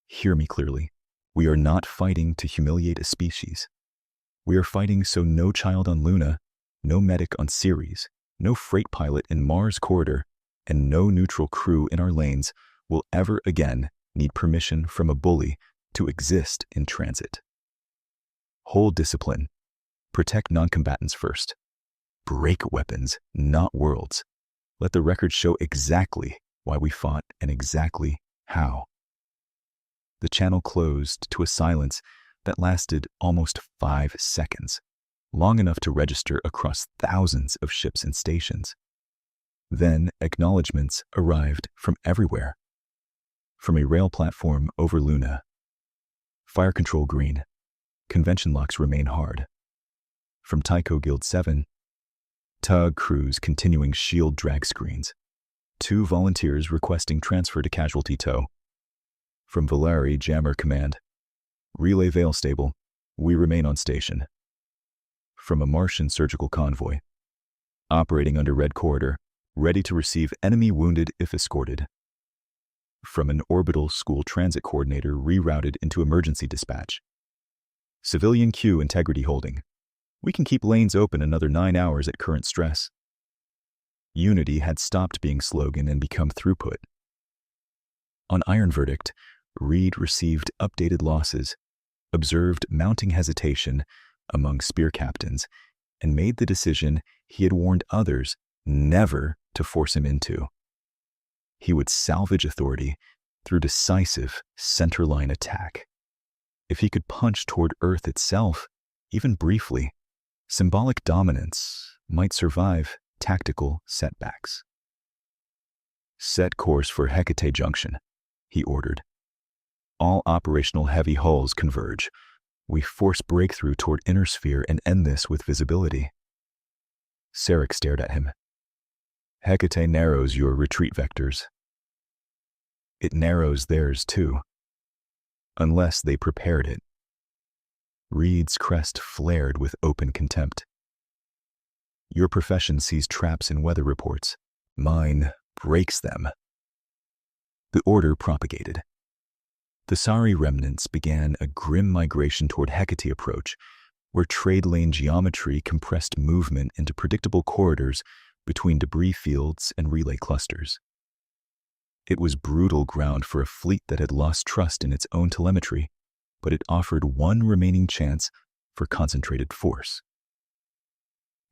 Hear me clearly. We are not fighting to humiliate a species. We are fighting so no child on Luna, no medic on Ceres, no freight pilot in Mars corridor, and no neutral crew in our lanes will ever again need permission from a bully to exist in transit. Hold discipline. Protect non-combatants first. Break weapons, not worlds. Let the record show exactly why we fought and exactly how. The channel closed to a silence that lasted almost 5 seconds, long enough to register across thousands of ships and stations. Then acknowledgments arrived from everywhere. From a rail platform over Luna, fire control green, convention locks remain hard. From Tycho Guild 7, tug crews continuing shield drag screens. 2 volunteers requesting transfer to casualty tow. From Valari Jammer Command, relay Veil Stable, we remain on station. From a Martian surgical convoy, operating under Red Corridor, ready to receive enemy wounded if escorted. From an orbital school transit coordinator rerouted into emergency dispatch. Civilian queue integrity holding. We can keep lanes open another 9 hours at current stress. Unity had stopped being slogan and become throughput. On Iron Verdict, Reed received updated losses, observed mounting hesitation among spear captains, and made the decision he had warned others never to force him into. He would salvage authority through decisive centerline attack. If he could punch toward Earth itself, even briefly, symbolic dominance might survive tactical setbacks. Set course for Hecate Junction, he ordered. All operational heavy hulls converge. We force breakthrough toward inner sphere and end this with visibility. Sarek stared at him. Hecate narrows your retreat vectors. It narrows theirs too. Unless they prepared it. Reed's crest flared with open contempt. Your profession sees traps in weather reports. Mine breaks them. The order propagated. The Sari remnants began a grim migration toward Hecate approach, where trade lane geometry compressed movement into predictable corridors between debris fields and relay clusters. It was brutal ground for a fleet that had lost trust in its own telemetry, but it offered one remaining chance for concentrated force.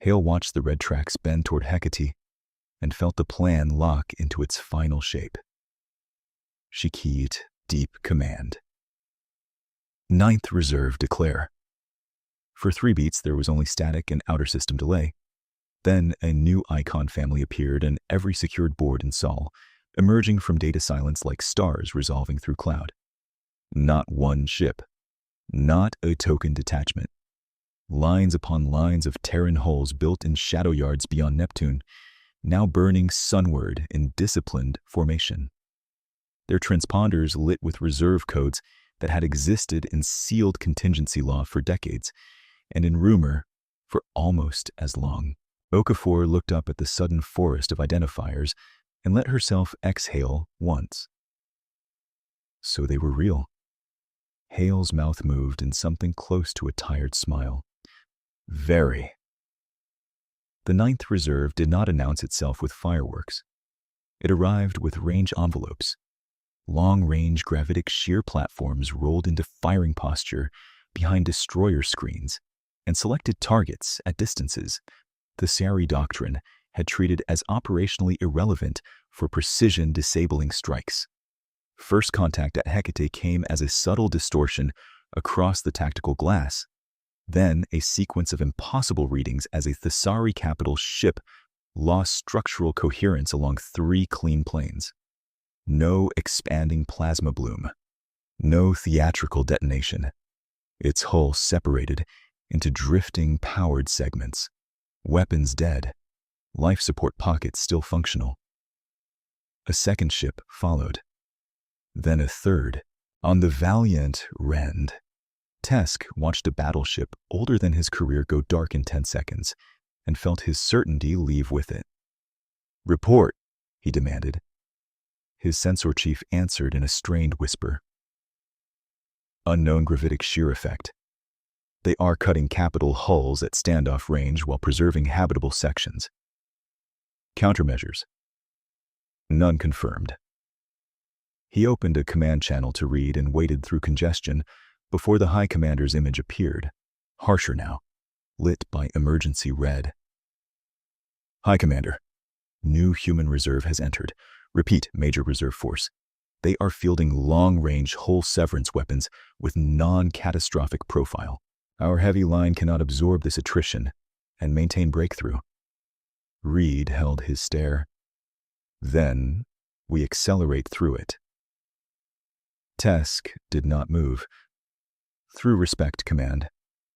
Hale watched the red tracks bend toward Hecate and felt the plan lock into its final shape. She keyed deep command. 9th Reserve declare. For 3 beats there was only static and outer system delay. Then a new icon family appeared and every secured board in Sol, emerging from data silence like stars resolving through cloud. Not one ship. Not a token detachment. Lines upon lines of Terran hulls built in shadow yards beyond Neptune, now burning sunward in disciplined formation. Their transponders lit with reserve codes that had existed in sealed contingency law for decades, and in rumor for almost as long. Okafor looked up at the sudden forest of identifiers and let herself exhale once. So they were real. Hale's mouth moved in something close to a tired smile. Very. The 9th Reserve did not announce itself with fireworks. It arrived with range envelopes. Long-range gravitic shear platforms rolled into firing posture behind destroyer screens and selected targets at distances the Sari doctrine had treated as operationally irrelevant for precision disabling strikes. First contact at Hecate came as a subtle distortion across the tactical glass, then a sequence of impossible readings as a Thesari capital ship lost structural coherence along 3 clean planes. No expanding plasma bloom. No theatrical detonation. Its hull separated into drifting powered segments. Weapons dead. Life support pockets still functional. A second ship followed. Then a third. On the valiant Rend. Tesk watched a battleship older than his career go dark in 10 seconds and felt his certainty leave with it. Report, he demanded. His sensor chief answered in a strained whisper. Unknown gravitic shear effect. They are cutting capital hulls at standoff range while preserving habitable sections. Countermeasures. None confirmed. He opened a command channel to read and waited through congestion before the High Commander's image appeared, harsher now, lit by emergency red. High Commander, New human reserve has entered. Repeat, Major Reserve Force. They are fielding long-range whole severance weapons with non-catastrophic profile. Our heavy line cannot absorb this attrition and maintain breakthrough. Reed held his stare. Then we accelerate through it. Tesk did not move. Through respect, Command.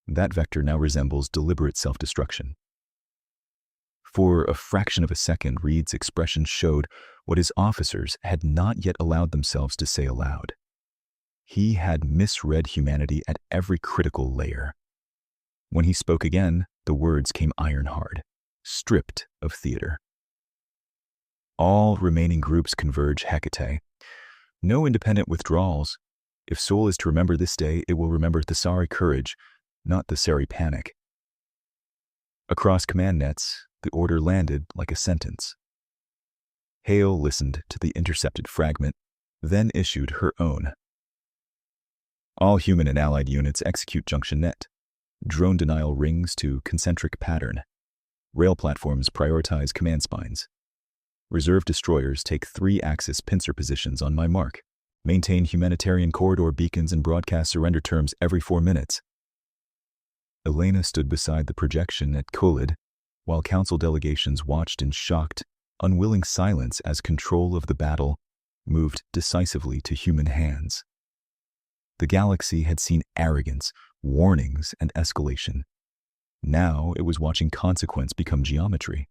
That vector now resembles deliberate self-destruction. For a fraction of a second, Reed's expression showed what his officers had not yet allowed themselves to say aloud. He had misread humanity at every critical layer. When he spoke again, the words came iron-hard, stripped of theater. All remaining groups converge Hecate. No independent withdrawals. If Sol is to remember this day, it will remember Thessari courage, not Thessari panic. Across command nets, the order landed like a sentence. Hale listened to the intercepted fragment, then issued her own. All human and allied units execute junction net. Drone denial rings to concentric pattern. Rail platforms prioritize command spines. Reserve destroyers take 3-axis pincer positions on my mark. Maintain humanitarian corridor beacons and broadcast surrender terms every 4 minutes. Elena stood beside the projection at Kholid, while council delegations watched in shocked, unwilling silence as control of the battle moved decisively to human hands. The galaxy had seen arrogance, warnings, and escalation. Now it was watching consequence become geometry.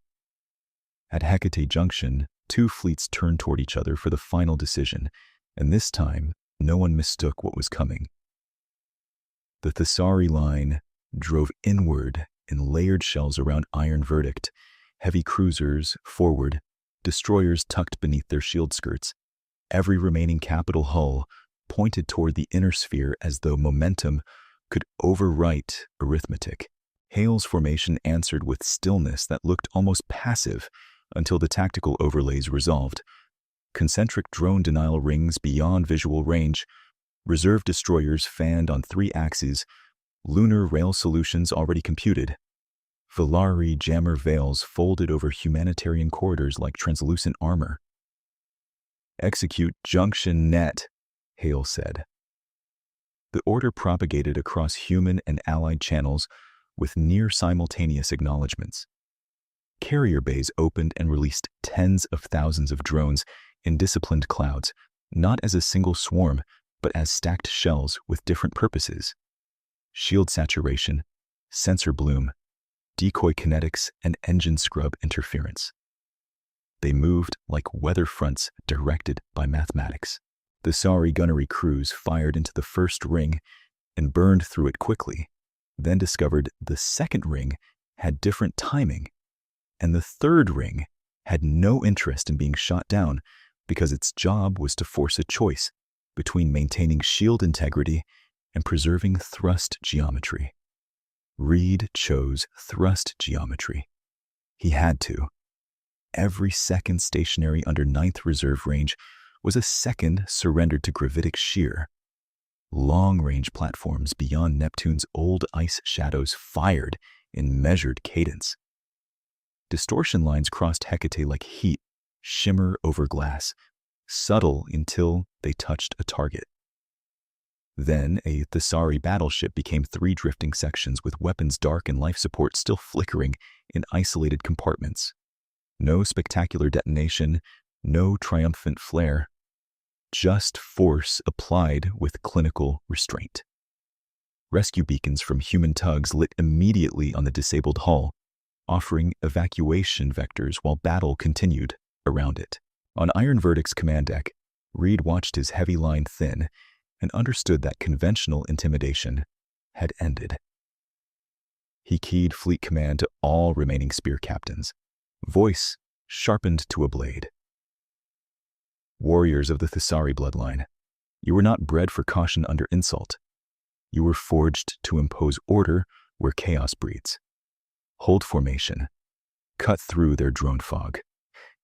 At Hecate Junction, 2 fleets turned toward each other for the final decision, and this time, no one mistook what was coming. The Thessari line drove inward in layered shells around Iron Verdict, heavy cruisers forward, destroyers tucked beneath their shield skirts. Every remaining capital hull pointed toward the inner sphere as though momentum could overwrite arithmetic. Hale's formation answered with stillness that looked almost passive until the tactical overlays resolved. Concentric drone denial rings beyond visual range, reserve destroyers fanned on 3 axes, lunar rail solutions already computed. Valari jammer veils folded over humanitarian corridors like translucent armor. Execute junction net, Hale said. The order propagated across human and allied channels with near-simultaneous acknowledgments. Carrier bays opened and released tens of thousands of drones in disciplined clouds, not as a single swarm, but as stacked shells with different purposes. Shield saturation, sensor bloom, decoy kinetics, and engine scrub interference. They moved like weather fronts directed by mathematics. The Thessari gunnery crews fired into the first ring and burned through it quickly, then discovered the second ring had different timing, and the third ring had no interest in being shot down because its job was to force a choice between maintaining shield integrity and preserving thrust geometry. Reed chose thrust geometry. He had to. Every second stationary under 9th Reserve range was a second surrendered to gravitic shear. Long-range platforms beyond Neptune's old ice shadows fired in measured cadence. Distortion lines crossed Hecate like heat, shimmer over glass, subtle until they touched a target. Then a Thessari battleship became 3 drifting sections with weapons dark and life support still flickering in isolated compartments. No spectacular detonation, no triumphant flare. Just force applied with clinical restraint. Rescue beacons from human tugs lit immediately on the disabled hull, offering evacuation vectors while battle continued around it. On Iron Verdict's command deck, Reed watched his heavy line thin and understood that conventional intimidation had ended. He keyed fleet command to all remaining spear captains, voice sharpened to a blade. Warriors of the Thessari bloodline, you were not bred for caution under insult. You were forged to impose order where chaos breeds. Hold formation. Cut through their drone fog.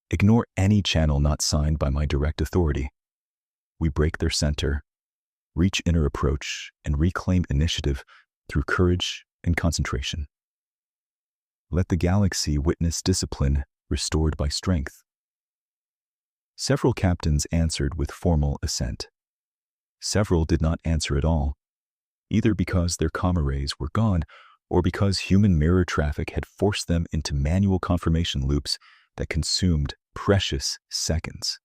Ignore any channel not signed by my direct authority. We break their center, reach inner approach, and reclaim initiative through courage and concentration. Let the galaxy witness discipline restored by strength. Several captains answered with formal assent. Several did not answer at all, either because their comrades were gone or because human mirror traffic had forced them into manual confirmation loops that consumed precious seconds.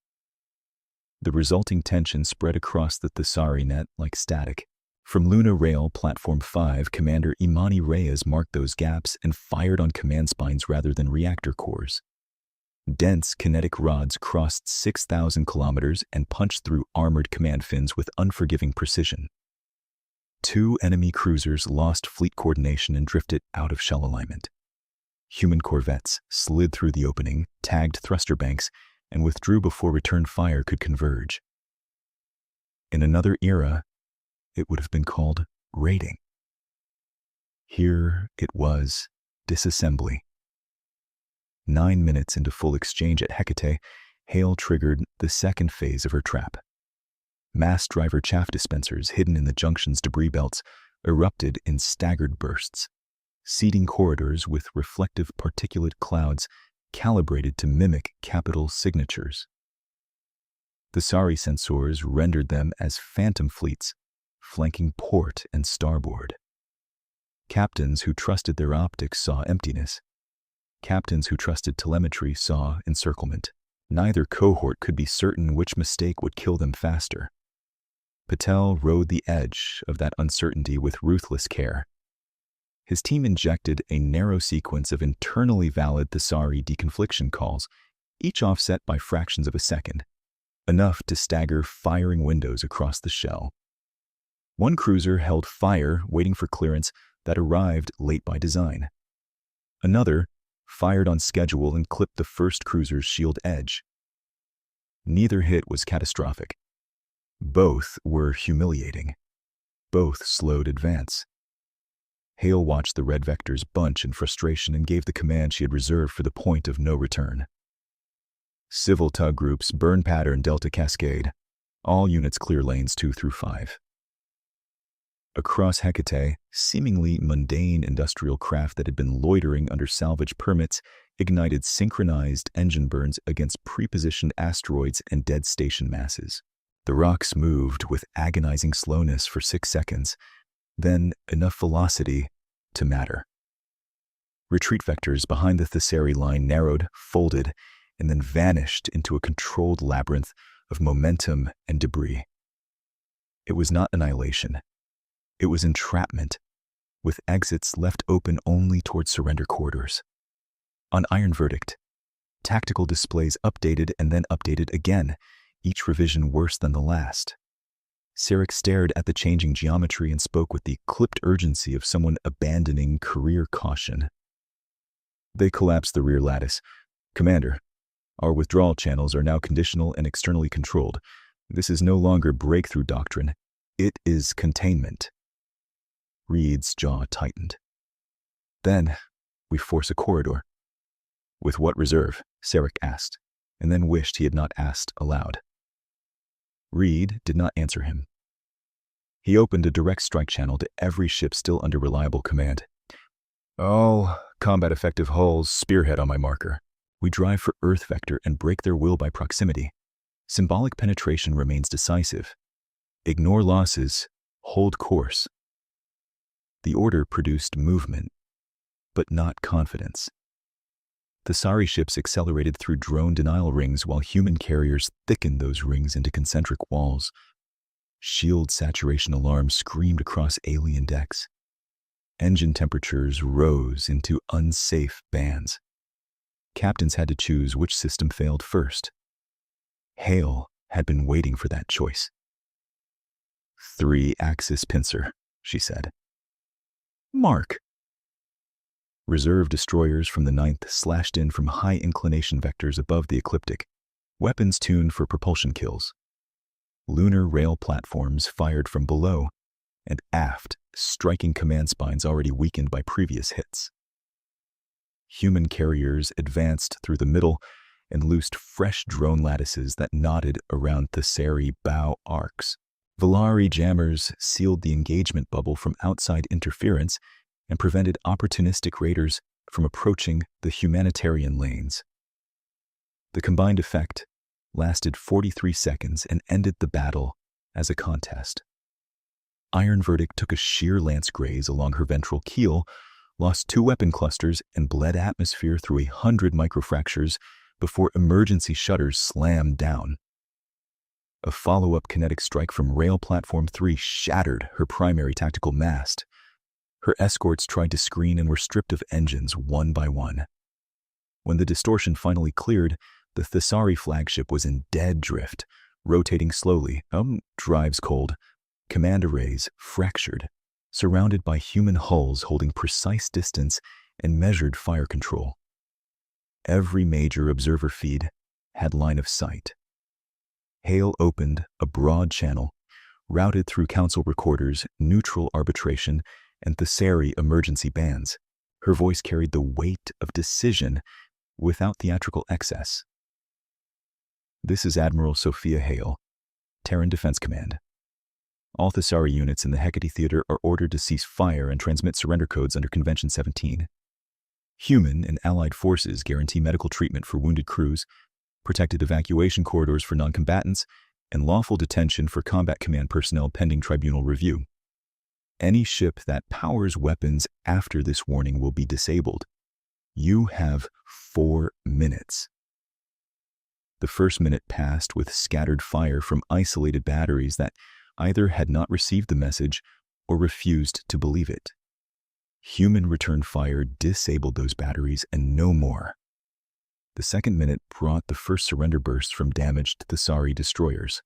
The resulting tension spread across the Thesari net like static. From Luna Rail Platform 5, Commander Imani Reyes marked those gaps and fired on command spines rather than reactor cores. Dense kinetic rods crossed 6,000 kilometers and punched through armored command fins with unforgiving precision. 2 enemy cruisers lost fleet coordination and drifted out of shell alignment. Human corvettes slid through the opening, tagged thruster banks, and withdrew before return fire could converge. In another era, it would have been called raiding. Here it was disassembly. 9 minutes into full exchange at Hecate, Hale triggered the second phase of her trap. Mass driver chaff dispensers hidden in the junction's debris belts erupted in staggered bursts, seeding corridors with reflective particulate clouds calibrated to mimic capital signatures. The Sari sensors rendered them as phantom fleets, flanking port and starboard. Captains who trusted their optics saw emptiness. Captains who trusted telemetry saw encirclement. Neither cohort could be certain which mistake would kill them faster. Patel rode the edge of that uncertainty with ruthless care. His team injected a narrow sequence of internally valid Thesari deconfliction calls, each offset by fractions of a second, enough to stagger firing windows across the shell. One cruiser held fire waiting for clearance that arrived late by design. Another fired on schedule and clipped the first cruiser's shield edge. Neither hit was catastrophic. Both were humiliating. Both slowed advance. Hale watched the red vectors bunch in frustration and gave the command she had reserved for the point of no return. Civil tug groups, burn pattern Delta Cascade. All units clear lanes 2 through 5. Across Hecate, seemingly mundane industrial craft that had been loitering under salvage permits ignited synchronized engine burns against prepositioned asteroids and dead station masses. The rocks moved with agonizing slowness for 6 seconds, then enough velocity to matter. Retreat vectors behind the Thesari line narrowed, folded, and then vanished into a controlled labyrinth of momentum and debris. It was not annihilation. It was entrapment, with exits left open only toward surrender corridors. On Iron Verdict, tactical displays updated and then updated again, each revision worse than the last. Sarek stared at the changing geometry and spoke with the clipped urgency of someone abandoning career caution. They collapsed the rear lattice. Commander, our withdrawal channels are now conditional and externally controlled. This is no longer breakthrough doctrine. It is containment. Reed's jaw tightened. Then, we force a corridor. With what reserve? Sarek asked, and then wished he had not asked aloud. Reed did not answer him. He opened a direct strike channel to every ship still under reliable command. All combat effective hulls spearhead on my marker. We drive for Earth vector and break their will by proximity. Symbolic penetration remains decisive. Ignore losses, hold course. The order produced movement, but not confidence. Thesari ships accelerated through drone denial rings while human carriers thickened those rings into concentric walls. Shield saturation alarms screamed across alien decks. Engine temperatures rose into unsafe bands. Captains had to choose which system failed first. Hale had been waiting for that choice. 3-axis pincer, she said. Mark. Reserve destroyers from the 9th slashed in from high inclination vectors above the ecliptic, weapons tuned for propulsion kills. Lunar rail platforms fired from below and aft, striking command spines already weakened by previous hits. Human carriers advanced through the middle and loosed fresh drone lattices that knotted around Thesari bow arcs. Volari jammers sealed the engagement bubble from outside interference and prevented opportunistic raiders from approaching the humanitarian lanes. The combined effect lasted 43 seconds and ended the battle as a contest. Iron Verdict took a sheer lance graze along her ventral keel, lost 2 weapon clusters, and bled atmosphere through 100 microfractures before emergency shutters slammed down. A follow-up kinetic strike from Rail Platform 3 shattered her primary tactical mast. Her escorts tried to screen and were stripped of engines one by one. When the distortion finally cleared, the Thesari flagship was in dead drift, rotating slowly, drives cold, command arrays fractured, surrounded by human hulls holding precise distance and measured fire control. Every major observer feed had line of sight. Hale opened a broad channel, routed through council recorders, neutral arbitration, and Thesari emergency bands. Her voice carried the weight of decision without theatrical excess. This is Admiral Sophia Hale, Terran Defense Command. All Thesari units in the Hecate Theater are ordered to cease fire and transmit surrender codes under Convention 17. Human and allied forces guarantee medical treatment for wounded crews, protected evacuation corridors for non-combatants, and lawful detention for combat command personnel pending tribunal review. Any ship that powers weapons after this warning will be disabled. You have 4 minutes. The first minute passed with scattered fire from isolated batteries that either had not received the message or refused to believe it. Human return fire disabled those batteries and no more. The second minute brought the first surrender bursts from damaged Thesari destroyers.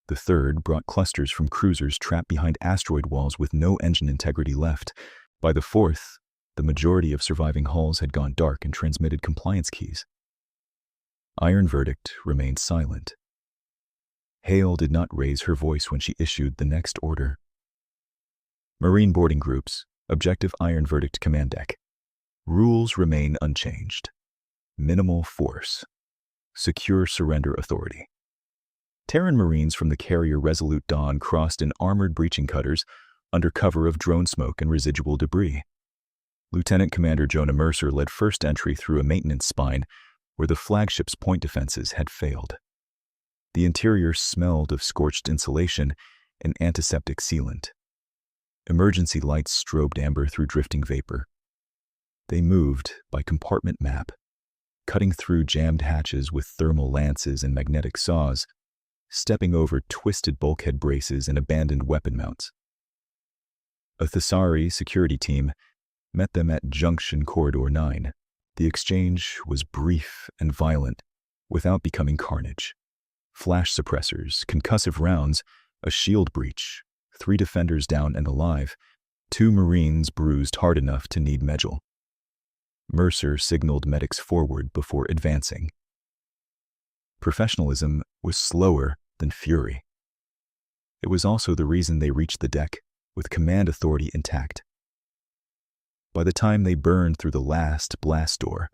The third brought clusters from cruisers trapped behind asteroid walls with no engine integrity left. By the fourth, the majority of surviving hulls had gone dark and transmitted compliance keys. Iron Verdict remained silent. Hale did not raise her voice when she issued the next order. Marine boarding groups, objective Iron Verdict command deck. Rules remain unchanged. Minimal force. Secure surrender authority. Terran Marines from the carrier Resolute Dawn crossed in armored breaching cutters under cover of drone smoke and residual debris. Lieutenant Commander Jonah Mercer led first entry through a maintenance spine where the flagship's point defenses had failed. The interior smelled of scorched insulation and antiseptic sealant. Emergency lights strobed amber through drifting vapor. They moved by compartment map, cutting through jammed hatches with thermal lances and magnetic saws, stepping over twisted bulkhead braces and abandoned weapon mounts. A Thesari security team met them at Junction Corridor 9. The exchange was brief and violent, without becoming carnage. Flash suppressors, concussive rounds, a shield breach, 3 defenders down and alive, 2 Marines bruised hard enough to need Medjol. Mercer signaled medics forward before advancing. Professionalism was slower than fury. It was also the reason they reached the deck with command authority intact. By the time they burned through the last blast door,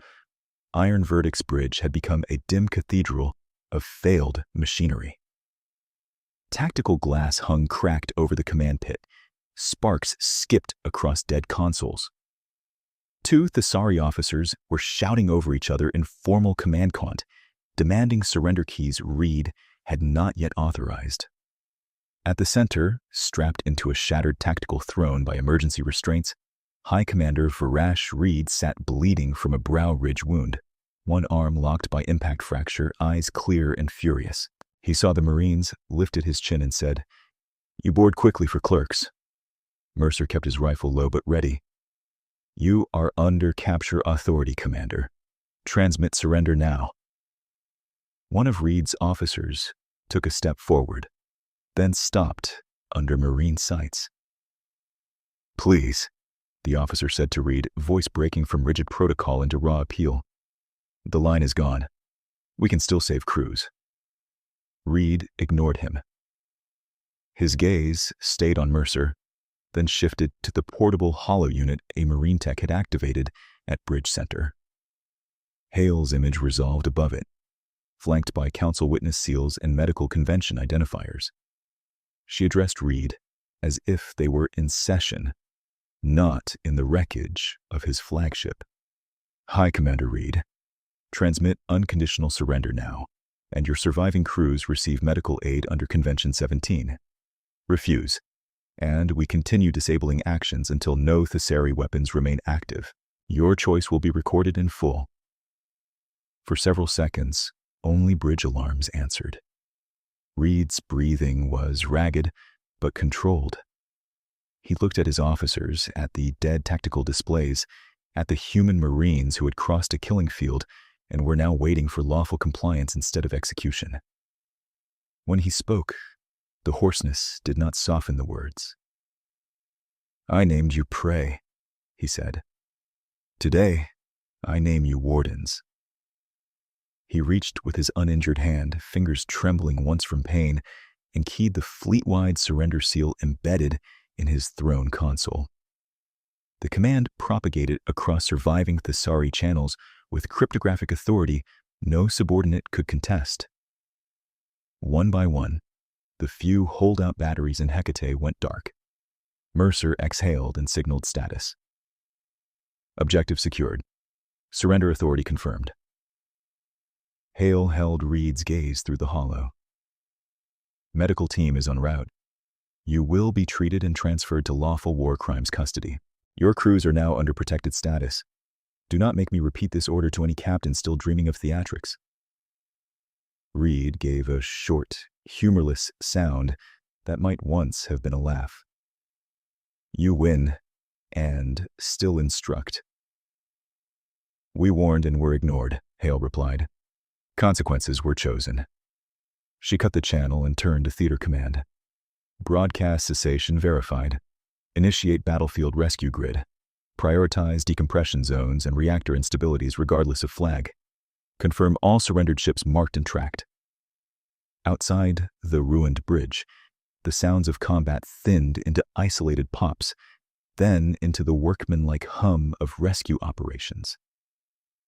Iron Verdict's bridge had become a dim cathedral of failed machinery. Tactical glass hung cracked over the command pit. Sparks skipped across dead consoles. 2 Thesari officers were shouting over each other in formal command cont, demanding surrender keys Reed had not yet authorized. At the center, strapped into a shattered tactical throne by emergency restraints, High Commander Varash Reed sat bleeding from a brow ridge wound, one arm locked by impact fracture, eyes clear and furious. He saw the Marines, lifted his chin and said, "You board quickly for clerks." Mercer kept his rifle low but ready. "You are under capture authority, Commander. Transmit surrender now." One of Reed's officers took a step forward, then stopped under Marine sights. "Please," the officer said to Reed, voice breaking from rigid protocol into raw appeal. "The line is gone. We can still save crews." Reed ignored him. His gaze stayed on Mercer, then shifted to the portable hollow unit a Marine tech had activated at Bridge Center. Hale's image resolved above it, flanked by council witness seals and medical convention identifiers. She addressed Reed as if they were in session, not in the wreckage of his flagship. "High Commander Reed, Transmit unconditional surrender now, and your surviving crews receive medical aid under Convention 17. Refuse, and we continue disabling actions until no Thessari weapons remain active. Your choice will be recorded in full. For several seconds, only bridge alarms answered. Reed's breathing was ragged, but controlled. He looked at his officers, at the dead tactical displays, at the human Marines who had crossed a killing field and were now waiting for lawful compliance instead of execution. When he spoke, the hoarseness did not soften the words. "I named you prey," he said. "Today, I name you wardens." He reached with his uninjured hand, fingers trembling once from pain, and keyed the fleet-wide surrender seal embedded in his throne console. The command propagated across surviving Thessari channels with cryptographic authority no subordinate could contest. One by one, the few holdout batteries in Hecate went dark. Mercer exhaled and signaled status. Objective secured. Surrender authority confirmed. Hale held Reed's gaze through the hollow. Medical team is en route. You will be treated and transferred to lawful war crimes custody. Your crews are now under protected status. Do not make me repeat this order to any captain still dreaming of theatrics. Reed gave a short, humorless sound that might once have been a laugh. You win, and still instruct. We warned and were ignored, Hale replied. Consequences were chosen. She cut the channel and turned to theater command. Broadcast cessation verified. Initiate battlefield rescue grid. Prioritize decompression zones and reactor instabilities regardless of flag. Confirm all surrendered ships marked and tracked. Outside the ruined bridge, the sounds of combat thinned into isolated pops, then into the workmanlike hum of rescue operations.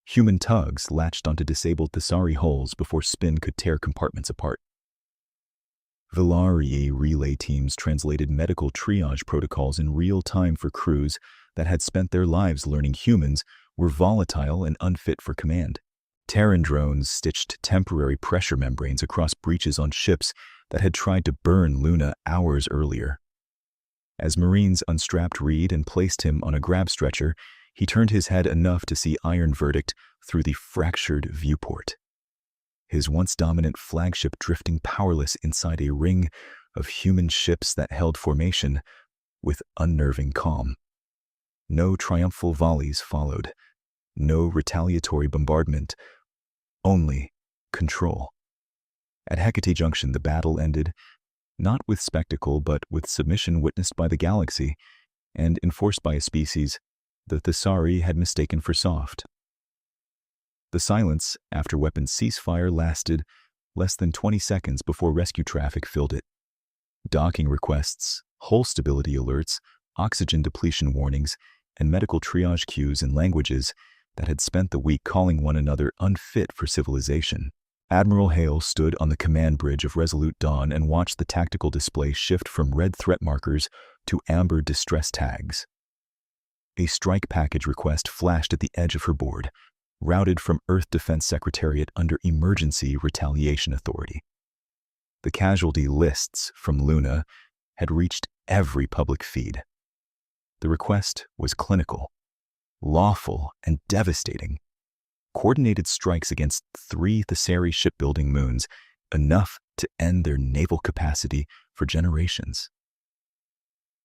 Human tugs latched onto disabled Thessari hulls before spin could tear compartments apart. Velarii relay teams translated medical triage protocols in real time for crews that had spent their lives learning humans were volatile and unfit for command. Terran drones stitched temporary pressure membranes across breaches on ships that had tried to burn Luna hours earlier. As Marines unstrapped Reed and placed him on a grab stretcher, he turned his head enough to see Iron Verdict through the fractured viewport. His once dominant flagship drifting powerless inside a ring of human ships that held formation with unnerving calm. No triumphal volleys followed, no retaliatory bombardment, only control. At Hecate Junction, the battle ended, not with spectacle but with submission witnessed by the galaxy and enforced by a species the Thessari had mistaken for soft. The silence after weapons ceasefire lasted less than 20 seconds before rescue traffic filled it. Docking requests, hull stability alerts, oxygen depletion warnings, and medical triage queues in languages that had spent the week calling one another unfit for civilization. Admiral Hale stood on the command bridge of Resolute Dawn and watched the tactical display shift from red threat markers to amber distress tags. A strike package request flashed at the edge of her board, routed from Earth Defense Secretariat under Emergency Retaliation Authority. The casualty lists from Luna had reached every public feed. The request was clinical, lawful, and devastating. Coordinated strikes against 3 Thessari shipbuilding moons, enough to end their naval capacity for generations.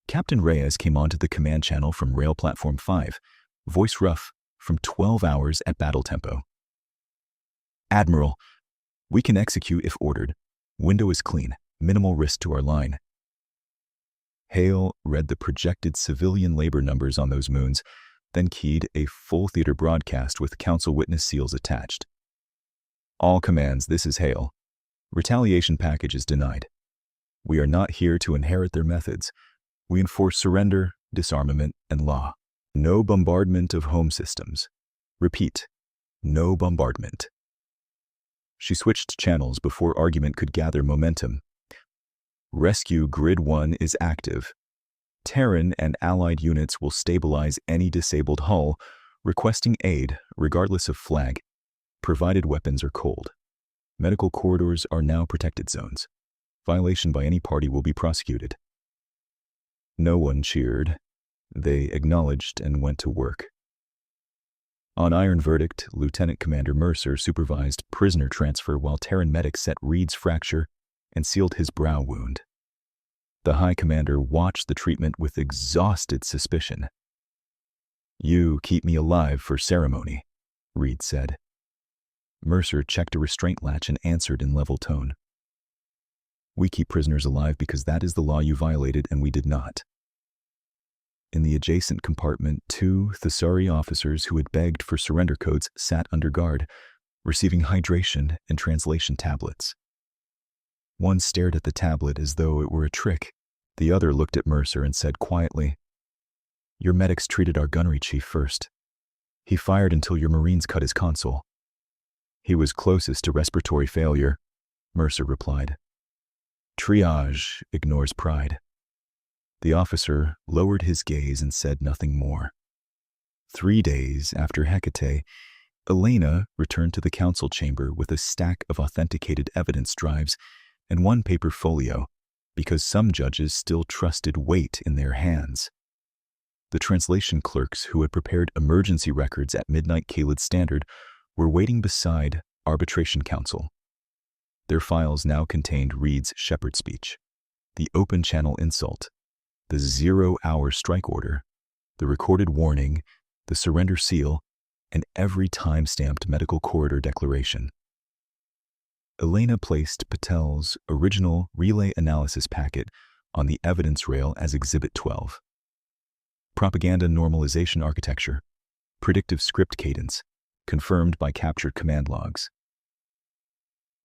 Captain Reyes came onto the command channel from Rail Platform 5, voice rough from 12 hours at battle tempo. Admiral, we can execute if ordered. Window is clean, minimal risk to our line. Hale read the projected civilian labor numbers on those moons, then keyed a full theater broadcast with council witness seals attached. All commands, this is Hale. Retaliation package is denied. We are not here to inherit their methods. We enforce surrender, disarmament, and law. No bombardment of home systems. Repeat, no bombardment. She switched channels before argument could gather momentum. Rescue Grid 1 is active. Terran and allied units will stabilize any disabled hull, requesting aid regardless of flag. provided weapons are cold. Medical corridors are now protected zones. Violation by any party will be prosecuted. No one cheered. They acknowledged and went to work. On Iron Verdict, Lieutenant Commander Mercer supervised prisoner transfer while Terran medics set Reed's fracture and sealed his brow wound. The High Commander watched the treatment with exhausted suspicion. "You keep me alive for ceremony," Reed said. Mercer checked a restraint latch and answered in level tone. "We keep prisoners alive because that is the law you violated and we did not." In the adjacent compartment, 2 Thesari officers who had begged for surrender codes sat under guard, receiving hydration and translation tablets. One stared at the tablet as though it were a trick. The other looked at Mercer and said quietly, "Your medics treated our gunnery chief first. He fired until your Marines cut his console." "He was closest to respiratory failure," Mercer replied. "Triage ignores pride." The officer lowered his gaze and said nothing more. 3 days after Hecate, Elena returned to the council chamber with a stack of authenticated evidence drives and 1 paper folio, because some judges still trusted weight in their hands. The translation clerks who had prepared emergency records at Midnight Kaled Standard were waiting beside Arbitration Council. Their files now contained Reed's shepherd speech, the open channel insult, the 0-hour strike order, the recorded warning, the surrender seal, and every time-stamped medical corridor declaration. Elena placed Patel's original relay analysis packet on the evidence rail as Exhibit 12. Propaganda normalization architecture, predictive script cadence, confirmed by captured command logs.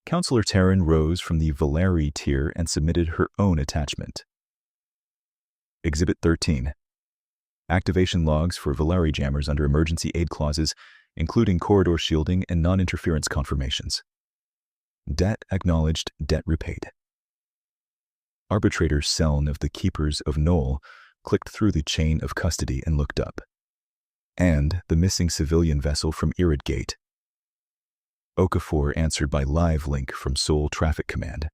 Counselor Terran rose from the Valeri tier and submitted her own attachment. Exhibit 13. Activation logs for Valeri jammers under emergency aid clauses, including corridor shielding and non-interference confirmations. Debt acknowledged, debt repaid. Arbitrator Seln of the Keepers of Knoll clicked through the chain of custody and looked up. And the missing civilian vessel from Irid Gate. Okafor answered by live link from Sol Traffic Command.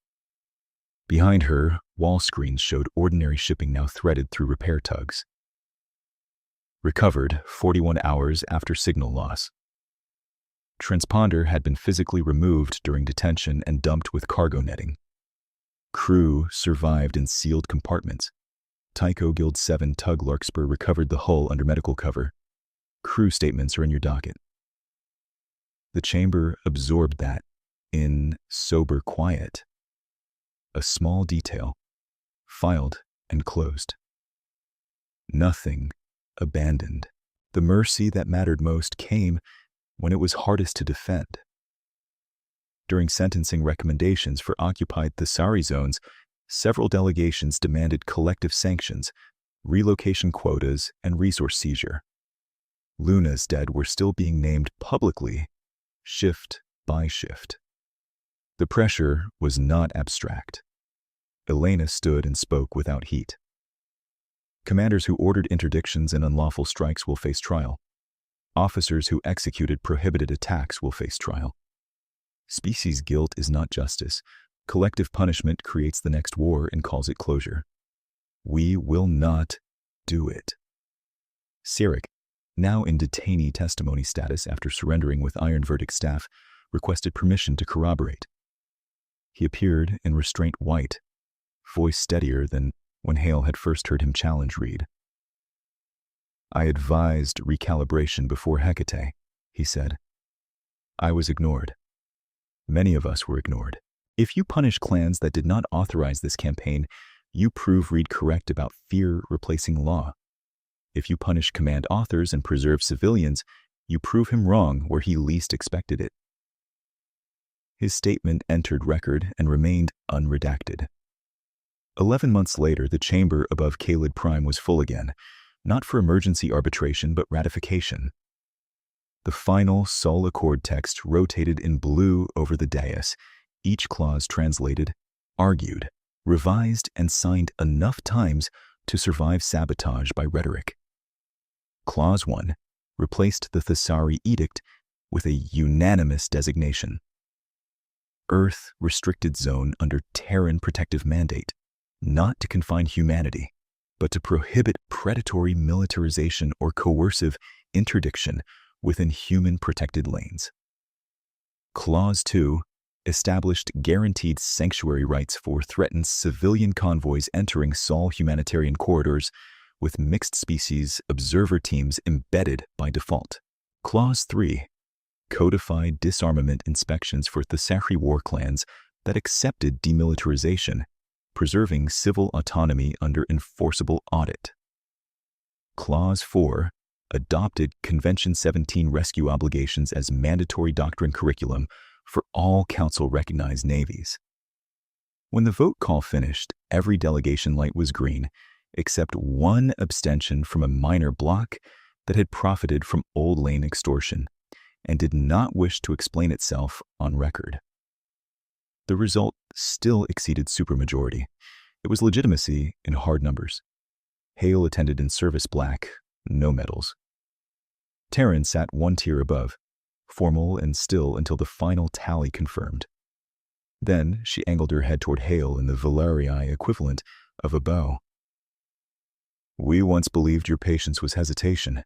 Behind her, wall screens showed ordinary shipping now threaded through repair tugs. Recovered 41 hours after signal loss. Transponder had been physically removed during detention and dumped with cargo netting. Crew survived in sealed compartments. Tycho Guild 7 tug Larkspur recovered the hull under medical cover. Crew statements are in your docket. The chamber absorbed that in sober quiet. A small detail, filed and closed. Nothing abandoned. The mercy that mattered most came when it was hardest to defend. During sentencing recommendations for occupied Thesari zones, several delegations demanded collective sanctions, relocation quotas, and resource seizure. Luna's dead were still being named publicly, shift by shift. The pressure was not abstract. Elena stood and spoke without heat. Commanders who ordered interdictions and unlawful strikes will face trial. Officers who executed prohibited attacks will face trial. Species guilt is not justice. Collective punishment creates the next war and calls it closure. We will not do it. Sirik, now in detainee testimony status after surrendering with Iron Verdict staff, requested permission to corroborate. He appeared in restraint white, voice steadier than when Hale had first heard him challenge Reed. "I advised recalibration before Hecate," he said. "I was ignored. Many of us were ignored. If you punish clans that did not authorize this campaign, you prove Reed correct about fear replacing law. If you punish command authors and preserve civilians, you prove him wrong where he least expected it." His statement entered record and remained unredacted. 11 months later, the chamber above Kaled Prime was full again, not for emergency arbitration but ratification. The final Sol Accord text rotated in blue over the dais, each clause translated, argued, revised, and signed enough times to survive sabotage by rhetoric. Clause 1 replaced the Thesari Edict with a unanimous designation: Earth Restricted Zone under Terran Protective Mandate, not to confine humanity, but to prohibit predatory militarization or coercive interdiction within human protected lanes. Clause 2 established guaranteed sanctuary rights for threatened civilian convoys entering Sol humanitarian corridors with mixed species observer teams embedded by default. Clause 3 codified disarmament inspections for Thesari war clans that accepted demilitarization, preserving civil autonomy under enforceable audit. Clause 4 adopted Convention 17 rescue obligations as mandatory doctrine curriculum for all Council-recognized navies. When the vote call finished, every delegation light was green, except one abstention from a minor bloc that had profited from old lane extortion and did not wish to explain itself on record. The result still exceeded supermajority. It was legitimacy in hard numbers. Hale attended in service black, no medals. Terran sat one tier above, formal and still until the final tally confirmed. Then she angled her head toward Hale in the Valerii equivalent of a bow. "We once believed your patience was hesitation,"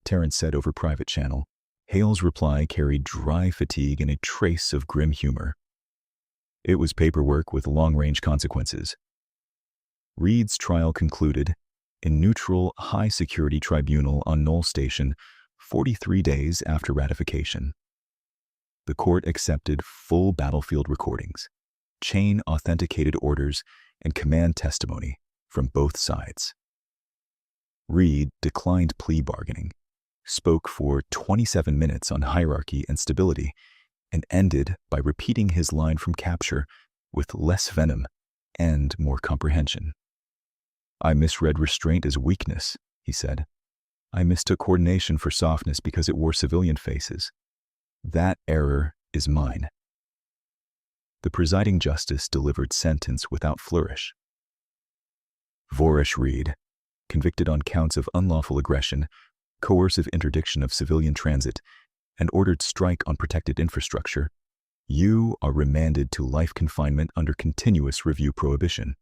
Terran said over private channel. Hale's reply carried dry fatigue and a trace of grim humor. "It was paperwork with long-range consequences." Reed's trial concluded in neutral, high-security tribunal on Knoll Station 43 days after ratification. The court accepted full battlefield recordings, chain-authenticated orders, and command testimony from both sides. Reed declined plea bargaining, spoke for 27 minutes on hierarchy and stability, and ended by repeating his line from capture with less venom and more comprehension. "I misread restraint as weakness," he said. "I mistook coordination for softness because it wore civilian faces. That error is mine." The presiding justice delivered sentence without flourish. Voresh Reed, convicted on counts of unlawful aggression, coercive interdiction of civilian transit, and ordered strike on protected infrastructure, you are remanded to life confinement under continuous review prohibition.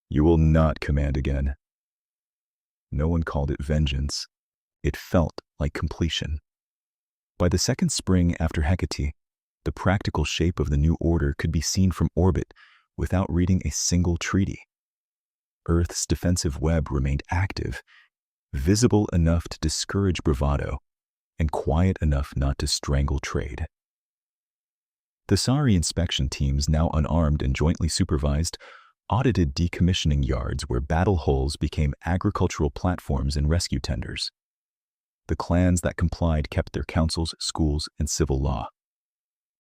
You will not command again. No one called it vengeance. It felt like completion. By the second spring after Hecate, the practical shape of the new order could be seen from orbit without reading a single treaty. Earth's defensive web remained active, visible enough to discourage bravado, and quiet enough not to strangle trade. Thesari inspection teams, now unarmed and jointly supervised, audited decommissioning yards where battle hulls became agricultural platforms and rescue tenders. The clans that complied kept their councils, schools, and civil law.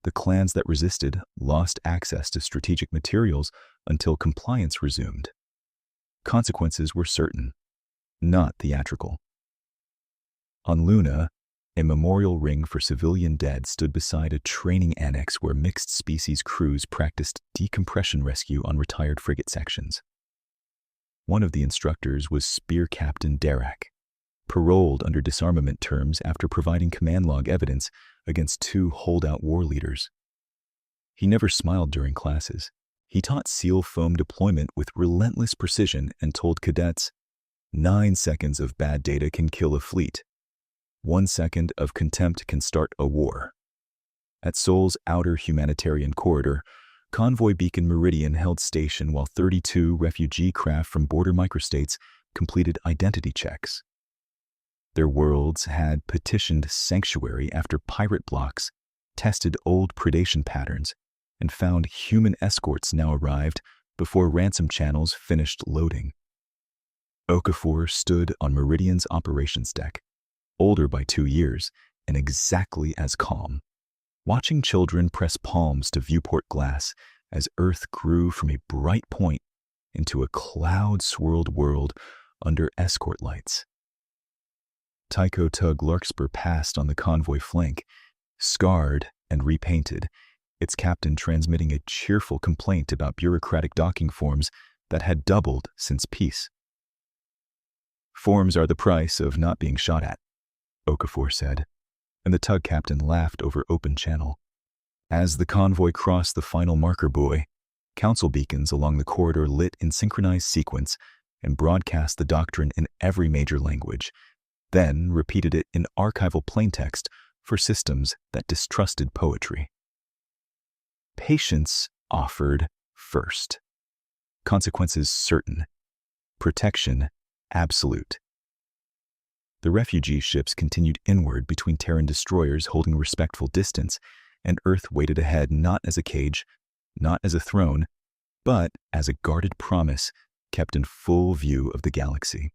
The clans that resisted lost access to strategic materials until compliance resumed. Consequences were certain, not theatrical. On Luna, a memorial ring for civilian dead stood beside a training annex where mixed-species crews practiced decompression rescue on retired frigate sections. One of the instructors was Spear Captain Derac, paroled under disarmament terms after providing command log evidence against 2 holdout war leaders. He never smiled during classes. He taught SEAL foam deployment with relentless precision and told cadets, 9 seconds of bad data can kill a fleet. 1 second of contempt can start a war. At Sol's outer humanitarian corridor, Convoy Beacon Meridian held station while 32 refugee craft from border microstates completed identity checks. Their worlds had petitioned sanctuary after pirate blocks, tested old predation patterns, and found human escorts now arrived before ransom channels finished loading. Okafor stood on Meridian's operations deck, older by 2 years and exactly as calm, watching children press palms to viewport glass as Earth grew from a bright point into a cloud-swirled world under escort lights. Tycho Tug Larkspur passed on the convoy flank, scarred and repainted, its captain transmitting a cheerful complaint about bureaucratic docking forms that had doubled since peace. "Forms are the price of not being shot at," Okafor said. and the tug captain laughed over open channel. As the convoy crossed the final marker buoy, council beacons along the corridor lit in synchronized sequence and broadcast the doctrine in every major language, then repeated it in archival plaintext for systems that distrusted poetry. Patience offered first. Consequences certain. Protection absolute. The refugee ships continued inward between Terran destroyers holding respectful distance, and Earth waited ahead not as a cage, not as a throne, but as a guarded promise kept in full view of the galaxy.